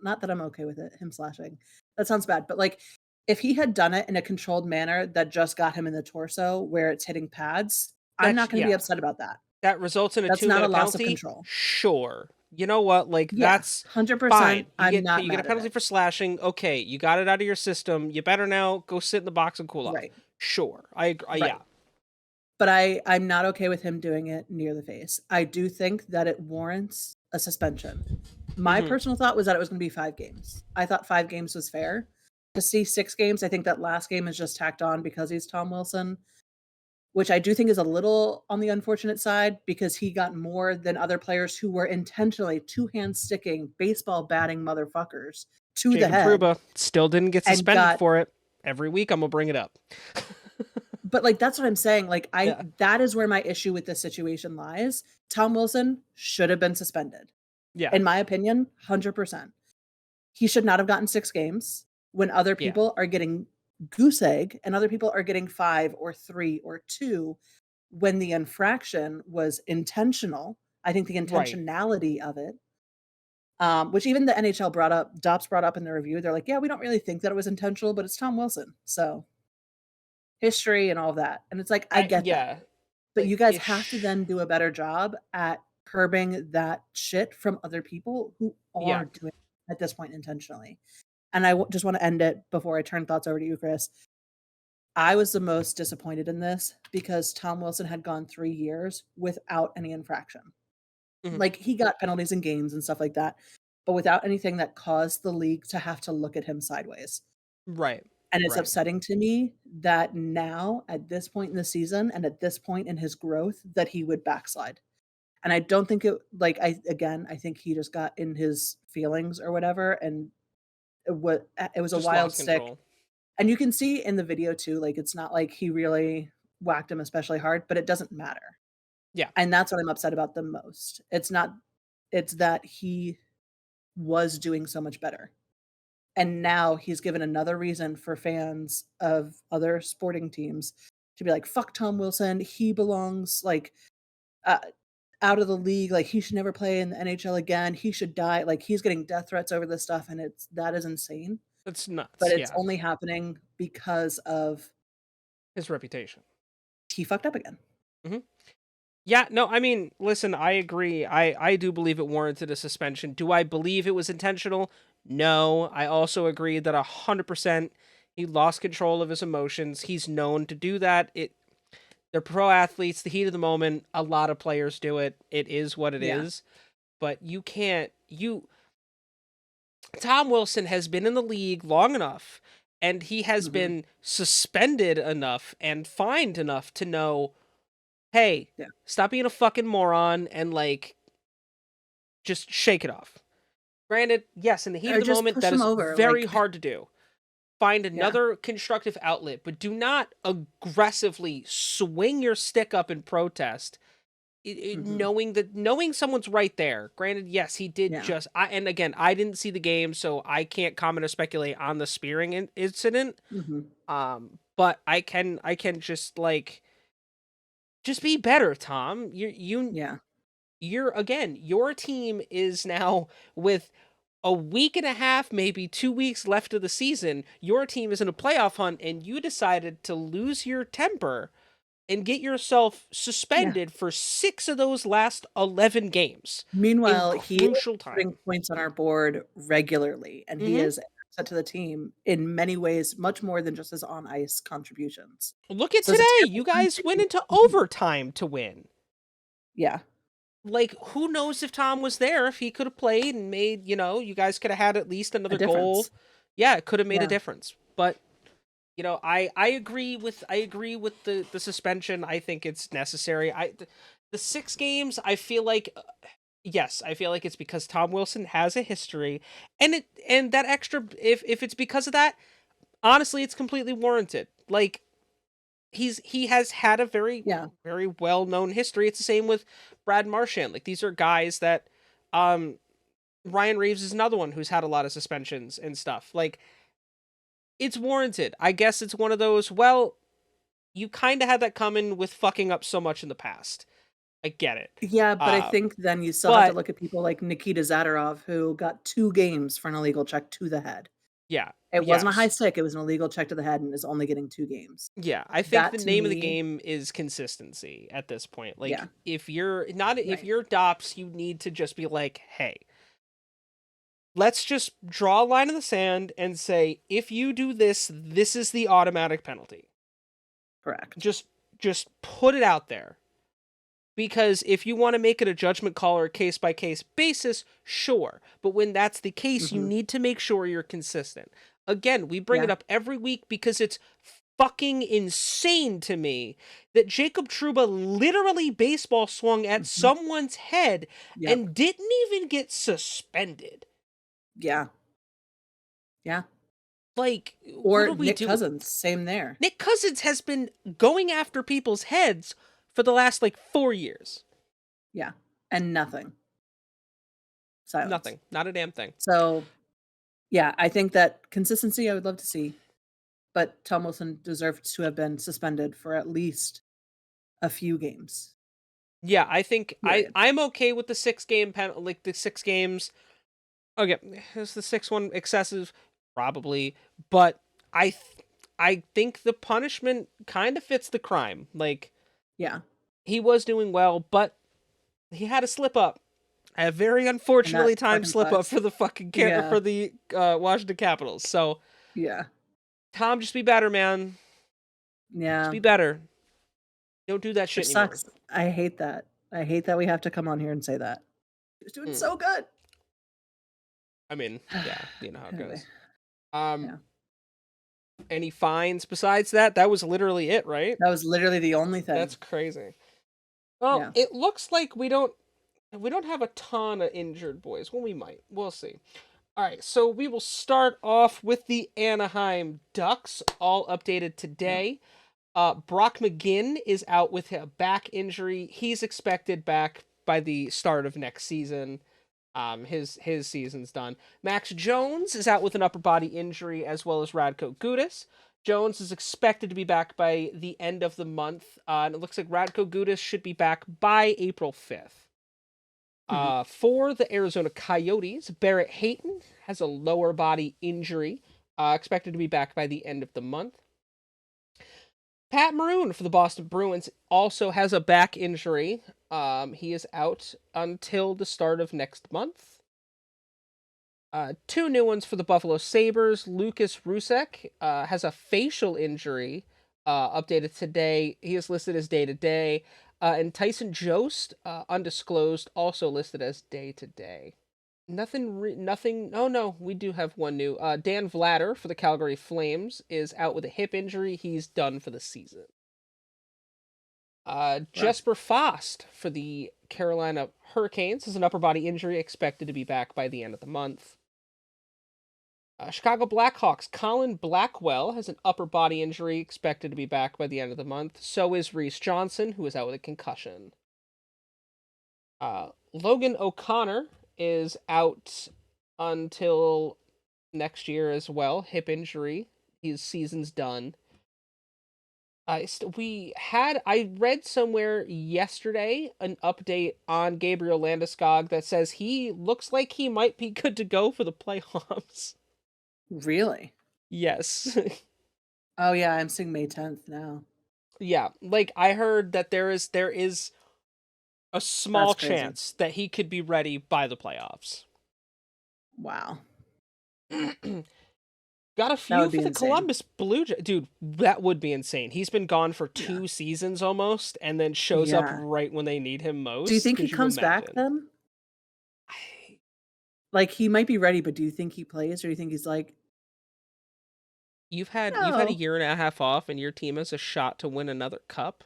not that I'm okay with it, him slashing. That sounds bad, but, like, if he had done it in a controlled manner that just got him in the torso where it's hitting pads, I'm not That's gonna be yeah. upset about that. That results in a That's 2 not a minute loss of penalty? control. Sure. You know what? Like, Yeah, that's 100%, fine. I'm not You get a mad at penalty it. for slashing. Okay, you got it out of your system. You better now go sit in the box and cool off. Right, Sure. Yeah. right. But I'm not okay with him doing it near the face. I do think that it warrants a suspension. My Mhm. personal thought was that it was gonna be 5 games. I thought 5 games was fair. To see 6 games, I think that last game is just tacked on because he's Tom Wilson, which I do think is a little on the unfortunate side because he got more than other players who were intentionally two-hand sticking baseball batting motherfuckers to the Jacob head Trouba still didn't get and suspended got for it. Every week I'm gonna bring it up. but, like, that's what I'm saying, like, I Yeah. that is where my issue with this situation lies. Tom Wilson should have been suspended. Yeah. In my opinion, 100%. He should not have gotten 6 games when other Yeah. people are getting goose egg and other people are getting 5 or 3 or 2 when the infraction was intentional. I think the Right. intentionality of it, which even the NHL Dops brought up in the review, they're like, "Yeah, we don't really think that it was intentional, but it's Tom Wilson, so history and all of that." And it's like, I get that. Yeah. But you guys have to Ish. then do a better job at curbing that shit from other people who Yeah. are doing it at this point intentionally. And just wanna end it before I turn thoughts over to you, Chris. I was the most disappointed in this because Tom Wilson had gone 3 years without any infraction. Mhm. Like, he got penalties in games and stuff like that, but without anything that caused the league to have to look at him sideways. Right. And it's Right. upsetting to me that now, at this point in the season and at this point in his growth, that he would backslide. And I don't think it like, I think he just got in his feelings or whatever, and it was a Just wild lost stick. control. And you can see in the video too, like, it's not like he really whacked him especially hard, but it doesn't matter. Yeah. And that's what I'm upset about the most. It's that he was doing so much better. And now he's given another reason for fans of other sporting teams to be like, "Fuck Tom Wilson, he belongs, like, uh, out of the league, like, he should never play in the NHL again, he should die." Like, he's getting death threats over this stuff, and that is insane, It's but nuts. it's Yeah. only happening because of His reputation. he fucked up again. Mhm. Yeah, no, I mean, listen, I agree. I do believe it warranted a suspension. Do I believe it was intentional? No. I also agree that 100% he lost control of his emotions. He's known to do that. They're pro athletes, the heat of the moment. A lot of players do it. It is what it Yeah. is. But you can't you Tom Wilson has been in the league long enough and he has Mhm. been suspended enough and fined enough to know, hey, Yeah. stop being a fucking moron and like just shake it off. Granted, yes, in the heat of Or the just moment, push that him is over, very like hard to do. Find yeah. another constructive outlet, but do not aggressively swing your stick up in protest. Mhm. Knowing someone's right there. Granted, yes, he did Yeah. just. And again, I didn't see the game, so I can't comment or speculate on the spearing incident. Mhm. But I can just like just be better, Tom. Yeah. You're again, your team is now with a week and a half, maybe 2 weeks left of the season. Your team is in a playoff hunt, and you decided to lose your temper and get yourself Yeah. suspended for 6 of those last 11 games in Meanwhile, he is crucial putting time. points on our board regularly, and he Mhm. is an asset to the team in many ways, much more than just his on-ice contributions. Look at So it's a today. terrible You time guys for went him into to continue. overtime to win. Yeah. Like, who knows if Tom was there, if he could have played and made, you guys could have had at least A another goal. difference. Yeah, it could have made a Yeah. difference. But I agree with the suspension. I think it's necessary. The 6 games, I feel like yes, I feel like it's because Tom Wilson has a history, and that extra, if it's because of that, honestly, it's completely warranted. Like he has had a very Yeah. very well known history. It's the same with Brad Marchand. Like these are guys that um Ryan Reeves is another one who's had a lot of suspensions and stuff. Like it's warranted. I guess it's one of those. Well, you kind of had that coming with fucking up so much in the past. I get it. Yeah, but I think then you still have to But look at people like Nikita Zadorov, who got 2 games for an illegal check to the head. yeah, It wasn't a high yes. stick, it was an illegal check to the head and is only getting 2 games. Yeah, I think the That to name of the me game is consistency at this point. yeah, Like if you're not if right. you're DOPS, you need to just be like, "Hey, let's just draw a line in the sand and say if you do this, this is the automatic penalty." Correct. Just put it out there. Because if you want to make it a judgment call or a case by case basis, sure. But when that's the case, you Mhm. need to make sure you're consistent. Again, we bring it Yeah. up every week because it's fucking insane to me that Jacob Trouba literally baseball swung at Mhm. someone's head Yep. and didn't even get suspended. Yeah. Yeah. Like, what Or are we Nick doing? Cousins, same there. Nick Cousins has been going after people's heads for the last, 4 years. Yeah. And nothing. Silence. Nothing. Not a damn thing. So, yeah, I think that consistency I would love to see, but Tom Wilson deserved to have been suspended for at least a few games. Yeah, I think Period. I'm okay with the 6 game the 6 games. Okay, is the 6th one excessive? Probably, but I think the punishment kind of fits the crime. Like Yeah. he was doing well, but he had a slip up. A very And that unfortunately timed fucking slip up sucks. for the fucking Yeah. for the Washington Capitals. So Yeah. Tom, just be better, man. Just Yeah. be better. Don't do that shit Which anymore. sucks. I hate that. I hate that we have to come on here and say that. He was doing Mm. so good. I mean, yeah, you know how it Anyway, goes. Um, yeah. any fines besides that? That was literally it, right? That was literally the only That's thing. crazy. Well, Yeah. it looks like we don't have a ton of injured boys. Well, we might. We'll see. All right, so we will start off with the Anaheim Ducks, all updated Yeah. today. Brock McGinn is out with a back injury. He's expected back by the start of next season. His season's done. Max Jones is out with an upper body injury, as well as Radko Gudas. Jones is expected to be back by the end of the month, and it looks like Radko Gudas should be back by April 5th. Mhm. For the Arizona Coyotes, Barrett Hayton has a lower body injury, expected to be back by the end of the month. Pat Maroon for the Boston Bruins also has a back injury. He is out until the start of next month. 2 new ones for the Buffalo Sabres. Lucas Rusek has a facial injury, updated today. He is listed as day to day. And Tyson Jost, undisclosed, also listed as day to day. Nothing. Oh no, we do have one new. Dan Vlader for the Calgary Flames is out with a hip injury. He's done for the season. Rough. Jesper Fast for the Carolina Hurricanes has an upper body injury, expected to be back by the end of the month. Chicago Blackhawks Colin Blackwell has an upper body injury, expected to be back by the end of the month. So is Reese Johnson, who is out with a concussion. Logan O'Connor is out until next year as well. Hip injury. His season's done. I read somewhere yesterday an update on Gabriel Landeskog that says he looks like he might be good to go for the playoffs. Really? Yes. Oh, yeah, I'm seeing May 10th now. Yeah, like I heard that there is a small That's crazy. chance that he could be ready by the playoffs. Wow. Got a That few would for be the insane. Columbus Blue Jays. Dude, that would be insane. He's been gone for Yeah. 2 seasons almost and then shows up Yeah. right when they need him Do you most. think he Could you comes back imagine? then? Like, he might be ready, but do you think he plays, or do you think he's like, You've had a "No." year and a half off and your team has a shot to win another cup?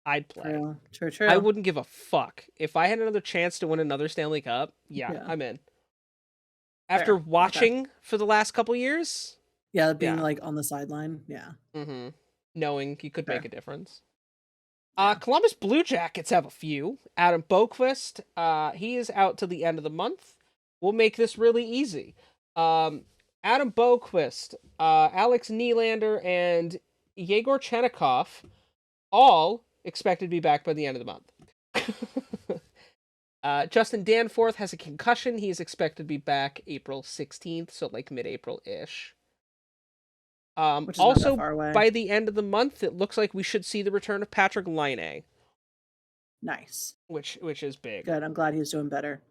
I'd play. True. True, I true. wouldn't give a fuck. If I had another chance to win another Stanley Cup, yeah, Yeah. I'm in. After Fair. Okay. watching for the last couple years, Yeah, being, yeah. like, on the sideline. Yeah. Mm-hmm. Knowing he could make a Fair. difference. Yeah. Columbus Blue Jackets have a few. Adam Boqvist, he is out till the end of the month. We'll make this really easy. Adam Boqvist, Alex Nylander, and Yegor Chenikov, all expected to be back by the end of the month. Justin Danforth has a concussion. He is expected to be back April 16th, so like mid-April-ish. Which is not that Also, far away. by the end of the month, it looks like we should see the return of Patrick Laine, Nice. which is big. Good. I'm glad he's doing better.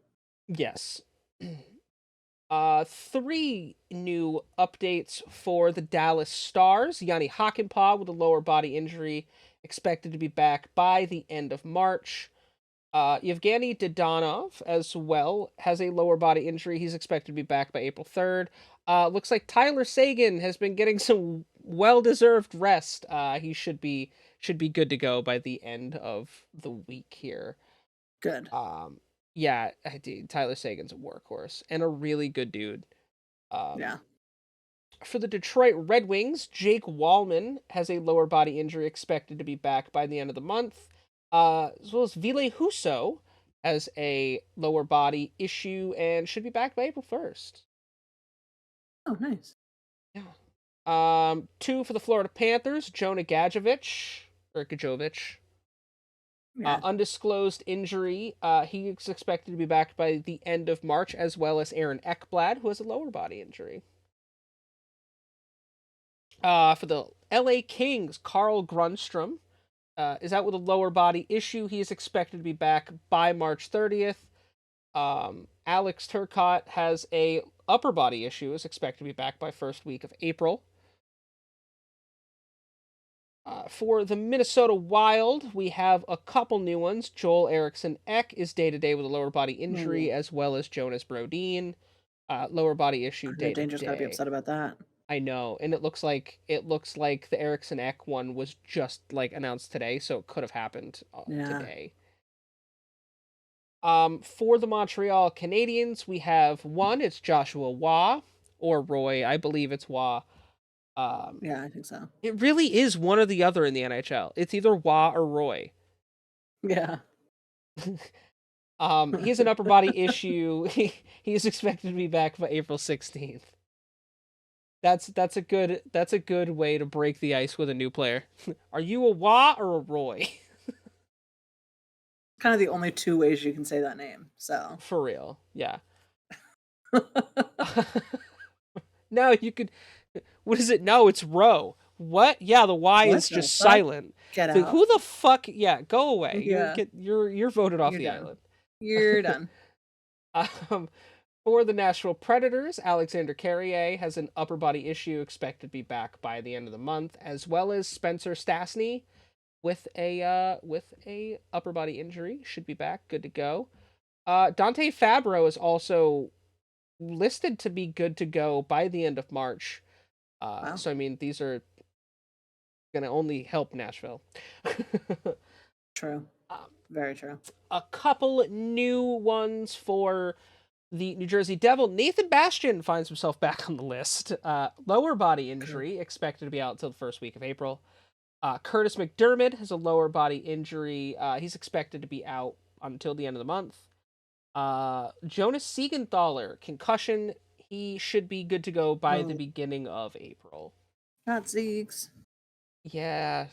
Yes. Three new updates for the Dallas Stars. Yanni Hakanpää with a lower body injury, expected to be back by the end of March. Yevgeny Dodonov, as well, has a lower body injury. He's expected to be back by April 3rd. Looks like Tyler Seguin has been getting some well-deserved rest. He should be good to go by the end of the week here. Good. Yeah, Tyler Seguin's a workhorse and a really good dude. Yeah. For the Detroit Red Wings, Jake Wallman has a lower body injury, expected to be back by the end of the month. As well as Ville Husso has a lower body issue and should be back by April 1st. Oh, nice. Yeah. Two for the Florida Panthers, Jonah Gadjovich. Yeah. Undisclosed injury. He is expected to be back by the end of March, as well as Aaron Ekblad, who has a lower body injury. For the LA Kings, Carl Grundstrom is out with a lower body issue. He is expected to be back by March 30th. Alex Turcotte has a upper body issue, is expected to be back by first week of April. For the Minnesota Wild, we have a couple new ones. Joel Eriksson Ek is day-to-day with a lower body injury, as well as Jonas Brodin. Lower body issue day-to-day. Danger's got to be upset about that. I know, and it looks like the Eriksson Ek one was just like announced today, so it could have happened today. For the Montreal Canadiens, we have one. It's Joshua Waugh or Roy. I believe it's Waugh. Yeah, I think so. It really is one or the other in the NHL. It's either Waugh or Roy. Yeah. He has an upper body issue. He is expected to be back by April 16th. That's a good way to break the ice with a new player. Are you a Waugh or a Roy? Kind of the only two ways you can say that name. So For real, yeah. No, you could. What is it? No, it's Row. What? Yeah, the Y What is the just fuck? silent. Get So out. who the fuck? Yeah, go away. Yeah. You're voted off You're the done. island. You're done. For the Nashville Predators, Alexander Carrier has an upper body issue, expected to be back by the end of the month, as well as Spencer Stastny with a upper body injury, should be back, good to go. Dante Fabro is also listed to be good to go by the end of March. Wow. So I mean, these are gonna only help Nashville. True. Very true. A couple new ones for the New Jersey Devil. Nathan Bastian finds himself back on the list. Lower body injury, expected to be out until the first week of April. Curtis McDermott has a lower body injury. He's expected to be out until the end of the month. Jonas Siegenthaler, concussion. He should be good to go by the beginning of April. Not Ziegs. Yeah.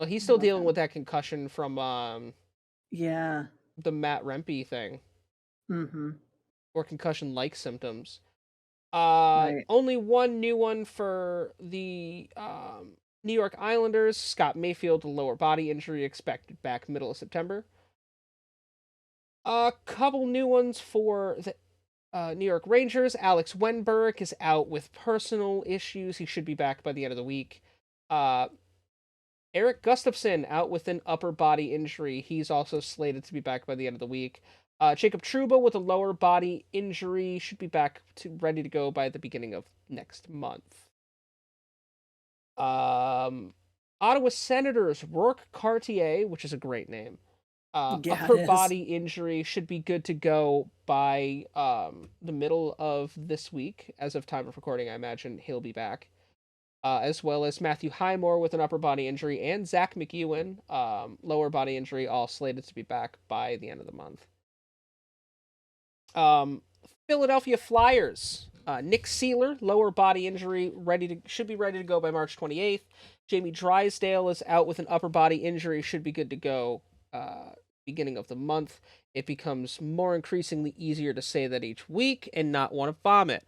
Well, he's still dealing with that concussion from Yeah. the Matt Rempe thing. Mm-hmm. Or concussion-like symptoms. Right. Only one new one for the New York Islanders. Scott Mayfield, a lower body injury, expected back middle of September. A couple new ones for the New York Rangers. Alex Wenberg is out with personal issues. He should be back by the end of the week. Eric Gustafsson out with an upper body injury. He's also slated to be back by the end of the week. Jacob Trouba with a lower body injury should be back ready to go by the beginning of next month. Ottawa Senators, Rourke Cartier, which is a great name. Upper body injury should be good to go by the middle of this week. As of time of recording, I imagine he'll be back. As well as Matthew Highmore with an upper body injury and Zach McEwen, lower body injury, all slated to be back by the end of the month. Philadelphia Flyers. Nick Seeler, lower body injury, should be ready to go by March 28th. Jamie Drysdale is out with an upper body injury, should be good to go beginning of the month. It becomes more increasingly easier to say that each week and not want to vomit.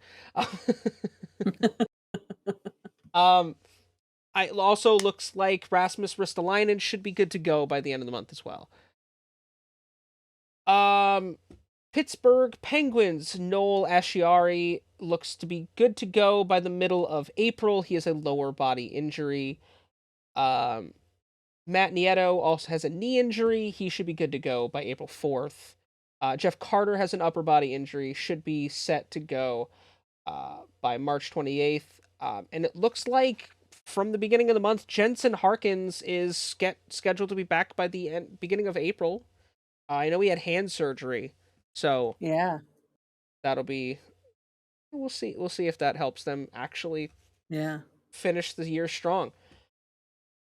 um, it also looks like Rasmus Ristolainen should be good to go by the end of the month as well. Pittsburgh Penguins, Noel Asciari looks to be good to go by the middle of April. He has a lower body injury. Matt Nieto also has a knee injury. He should be good to go by April 4th. Jeff Carter has an upper body injury. Should be set to go by March 28th. And it looks like from the beginning of the month, Jensen Harkins is scheduled to be back by the beginning of April. I know he had hand surgery, so Yeah. that'll be. We'll see. We'll see if that helps them actually Yeah. finish the year strong.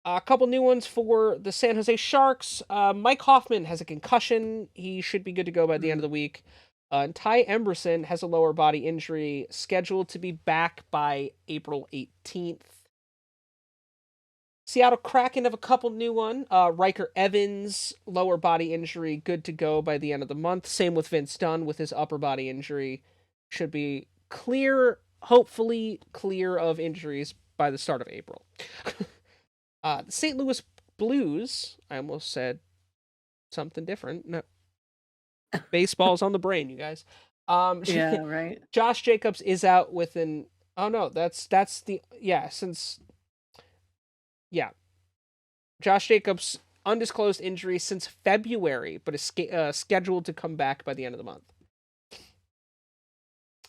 A couple new ones for the San Jose Sharks. Mike Hoffman has a concussion. He should be good to go by the end of the week. And Ty Emberson has a lower body injury, scheduled to be back by April 18th. Seattle Kraken have a couple new one. Riker Evans, lower body injury, good to go by the end of the month. Same with Vince Dunn with his upper body injury. Should be clear, hopefully clear of injuries by the start of April. The St. Louis Blues, I almost said something different. No. Baseball's on the brain, you guys. Yeah, right. Josh Jacobs is out with an. Oh no, that's the Josh Jacobs undisclosed injury since February, but is scheduled to come back by the end of the month.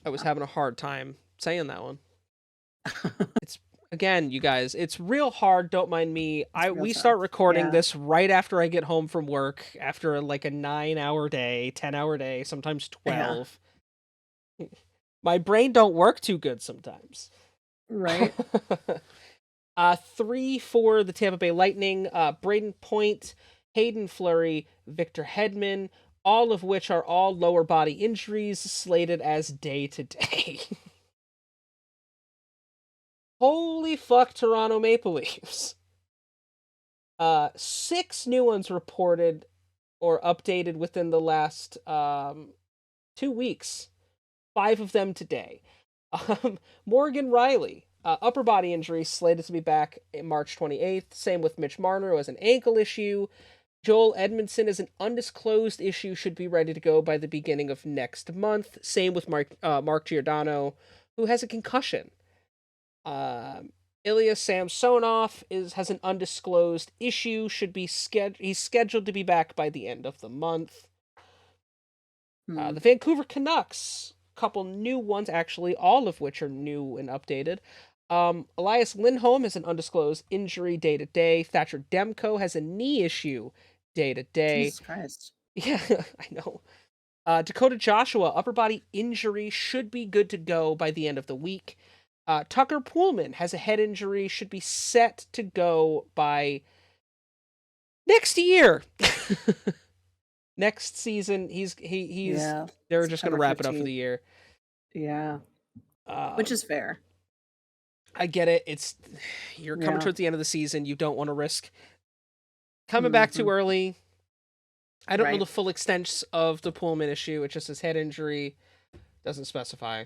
I was having a hard time saying that one. It's again, you guys, it's real hard. Don't mind me. We start recording this right after I get home from work, after like a 9-hour day, 10-hour day, sometimes 12. Yeah. My brain don't work too good sometimes. Right. 3 for the Tampa Bay Lightning, Braden Point, Hayden Fleury, Victor Hedman, all of which are all lower body injuries slated as day-to-day. Holy fuck, Toronto Maple Leafs. 6 new ones reported or updated within the last 2 weeks. 5 of them today. Morgan Riley, upper body injury, slated to be back March 28th. Same with Mitch Marner, who has an ankle issue. Joel Edmondson is an undisclosed issue, should be ready to go by the beginning of next month. Same with Mark Giordano, who has a concussion. Ilya Samsonov has an undisclosed issue, he's scheduled to be back by the end of the month. The Vancouver Canucks, couple new ones actually, all of which are new and updated. Elias Lindholm has an undisclosed injury day-to-day. Thatcher Demko has a knee issue day-to-day. Jesus Christ. Yeah, I know. Dakota Joshua, upper body injury, should be good to go by the end of the week. Tucker Poolman has a head injury, should be set to go by next year. Next season, they're just going to wrap it up for the year. Yeah. Which is fair. I get it. You're coming towards the end of the season. You don't want to risk coming back too early. I don't know the full extent of the Pullman issue. It's just his head injury. Doesn't specify.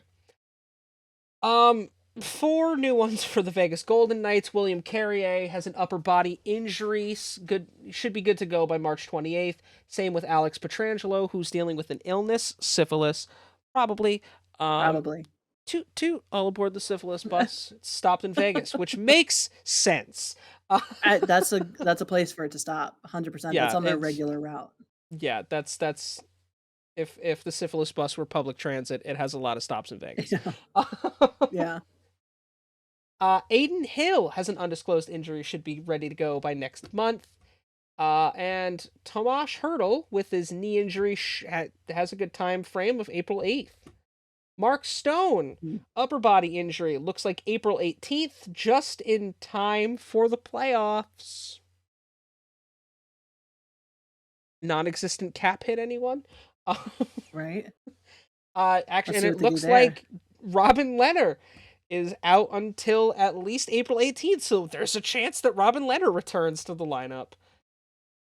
4 new ones for the Vegas Golden Knights. William Carrier has an upper body injury. Should be good to go by March 28th. Same with Alex Pietrangelo, who's dealing with an illness, syphilis, probably. Probably. Toot all aboard the syphilis bus. It's stopped in Vegas, which makes sense. That's a place for it to stop. 100%. Yeah, that's on their regular route. Yeah, that's if the syphilis bus were public transit, it has a lot of stops in Vegas. Yeah. Aiden Hill has an undisclosed injury, should be ready to go by next month. And Tomas Hertl, with his knee injury, has a good time frame of April 8th. Mark Stone, upper body injury, looks like April 18th, just in time for the playoffs. Non-existent cap hit, anyone? Right. Actually, and it looks like Robin Leonard is out until at least April 18th, so there's a chance that Robin Leonard returns to the lineup.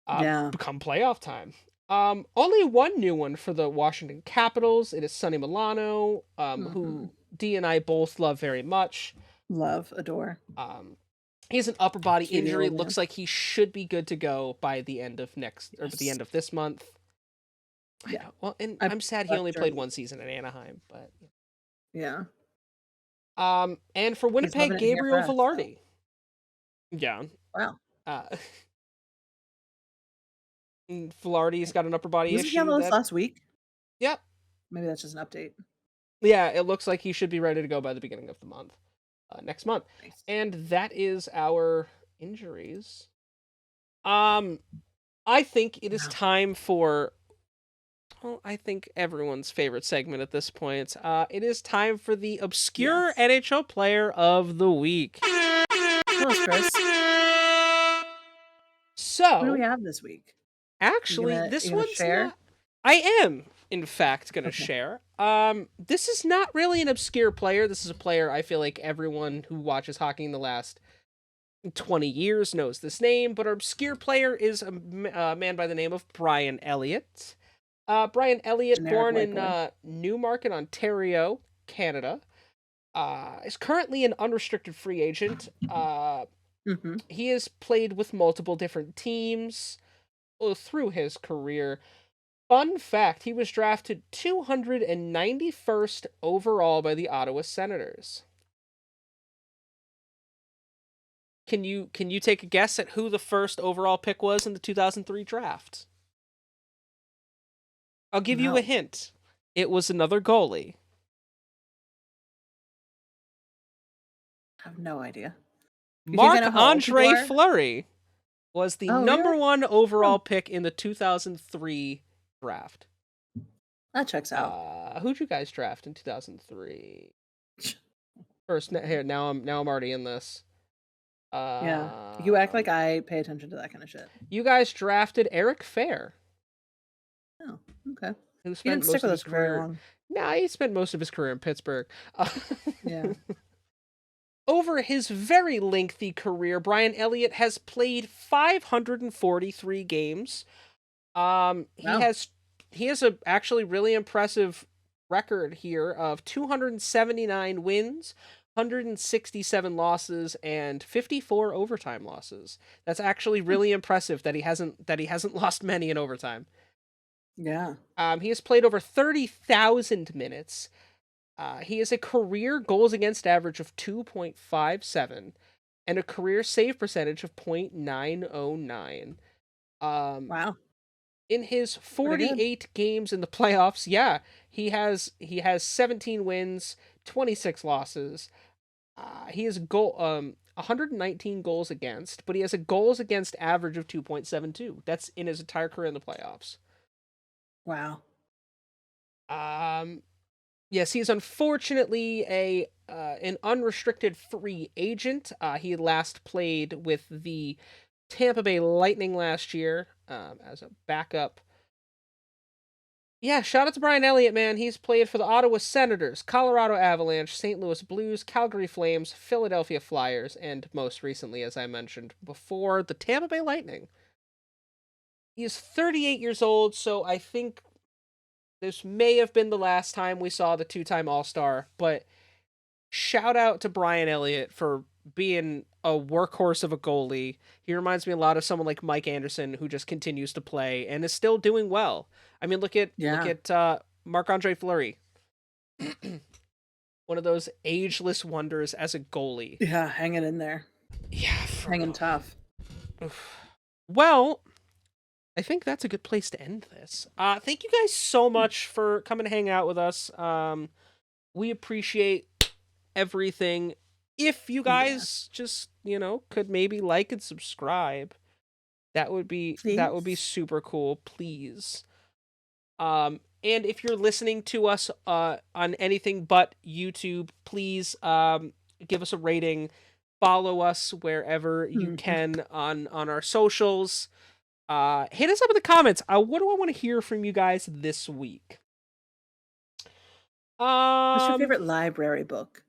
Yeah. Become playoff time. Only one new one for the Washington Capitals. It is Sonny Milano, Hmm. who D and I both love very much. Love, adore. He has an upper body Cutie injury. old man. Looks like he should be good to go by the end of by the Yes. end of this month. I Yeah. know. Well, and I I'm sad he left only played during. one season in Anaheim, but Yeah. and for He's Winnipeg, loving it here for Gabriel us. So. Velarde. Yeah. Wow. Uh, Velarde's got an upper body Wasn't he on issue the list that. last week? Yep. Maybe that's just an update. Yeah, it looks like he should be ready to go by the beginning of the month, next month. Nice. And that is our injuries. I think it is Wow. time for. Well, I think everyone's favorite segment at this point. It is time for the obscure Yes. NHL player of the week. Tell us, Chris. What do we So, have this week? actually, You this gonna one's share? not. I am, in fact, gonna Okay. share. This is not really an obscure player. This is a player I feel like everyone who watches hockey in the last 20 years knows this name, but our obscure player is a man by the name of Brian Elliott. Brian Elliott, Generic born white in boy. Newmarket, Ontario, Canada, is currently an unrestricted free agent. Mm-hmm. He has played with multiple different teams through his career. Fun fact, he was drafted 291st overall by the Ottawa Senators. Can you take a guess at who the first overall pick was in the 2003 draft? I'll give you a No. hint. It was another goalie. I have no idea. You think I know how old people Marc-Andre are? Fleury was the Oh, number really? one Oh, overall pick in the 2003 draft. that checks out. Who'd you guys draft in 2003? First, here now I'm already in this. Yeah. You act like Um, I pay attention to that kind of shit. you guys drafted Eric Fair, Oh, okay. who He spent didn't stick most of with his us for very career. long. Nah, he spent most of his career in Pittsburgh. Yeah. Over his very lengthy career, Brian Elliott has played 543 games. He Wow. has a actually really impressive record here of 279 wins, 167 losses, and 54 overtime losses. That's actually Hmm. really impressive that he hasn't lost many in overtime. Yeah. He has played over 30,000 minutes. He has a career goals against average of 2.57 and a career save percentage of .909. Um, Wow. in his Pretty good. 48 games in the playoffs, yeah, he has 17 wins, 26 losses. He has 119 goals against, but he has a goals against average of 2.72. That's in his entire career in the playoffs. Wow. Um, yes, he's unfortunately an unrestricted free agent. He last played with the Tampa Bay Lightning last year as a backup. Yeah, shout out to Brian Elliott, man. He's played for the Ottawa Senators, Colorado Avalanche, St. Louis Blues, Calgary Flames, Philadelphia Flyers, and most recently, as I mentioned before, the Tampa Bay Lightning. He is 38 years old, so I think this may have been the last time we saw the two-time All-Star, but shout out to Brian Elliott for being a workhorse of a goalie. He reminds me a lot of someone like Mike Anderson, who just continues to play and is still doing well. I mean, look Yeah. at Marc-Andre Fleury, one of those ageless wonders as a goalie. Yeah. Hanging in there. Yeah, for Hanging real. tough. Oof. Well, I think that's a good place to end this. Thank you guys so much for coming to hang out with us. We appreciate everything. If you Yeah. guys just, could maybe like and subscribe, that would be Please. super cool, please. And if you're listening to us on anything but YouTube, please give us a rating, follow us wherever you Mhm. can on our socials. Hit us up in the comments. What do I want to hear from you guys this week? What's your Um. favorite library book?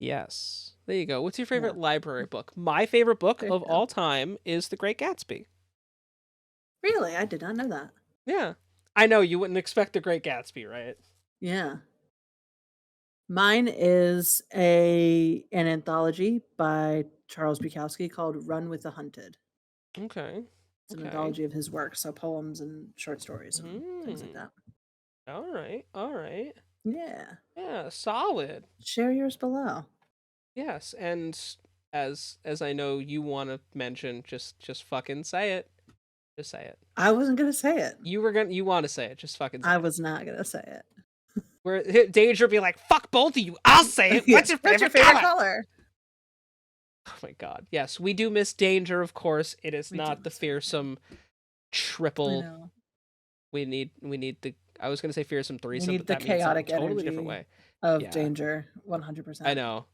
Yes. There you go. What's your Yeah, favorite library book? My favorite book there you of go. all time is The Great Gatsby. Really? I did not know that. Yeah. I know you wouldn't expect The Great Gatsby, right? Yeah. Mine is an anthology by Charles Bukowski called Run with the Hunted. Okay. It's an Okay. anthology of his work, so poems and short stories and things like Hmm. that. All right. All right. Yeah. Yeah. Solid. Share yours below. Yes. And as I know you want to mention, just fucking say it. Just say it. I wasn't gonna say it. You want to say it. Just fucking say I it. was not gonna say it. Where Danger be like, fuck both of you. I'll say it. Yeah. What's your What's your favorite favorite color? color? Oh my god. Yes, we do miss Danger, of course. It is We do not the miss Danger. fearsome I triple. know. We need the I was gonna say fearsome We threesome, need but the that means something chaotic totally different energy way. of Yeah, Danger, I 100%. know.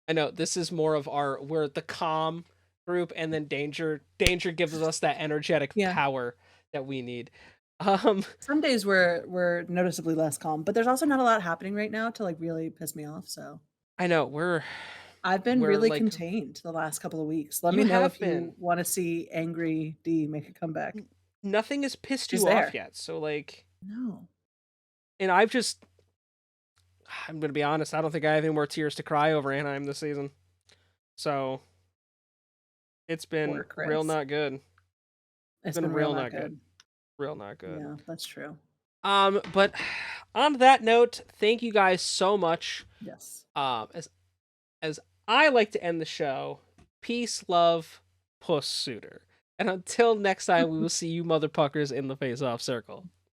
I know. This is more of we're the calm group, and then Danger gives us that energetic Yeah. power that we need. Um Some days we're noticeably less calm, but there's also not a lot happening right now to, like, really piss me off, so I know I've been we're really like contained the last couple of weeks. Let you me know have if you been. wanna see angry D make a comeback. Nothing has pissed She's you off there. yet. So like No. and I'm gonna be honest, I don't think I have any more tears to cry over Anaheim this season. So it's been Poor real Chris. not good. It's It's been been real real not not good. good. Real not good. Yeah, that's true. But on that note, thank you guys so much. Yes. As I like to end the show, peace, love, puss suitor. And until next time, we will see you motherfuckers in the face off circle.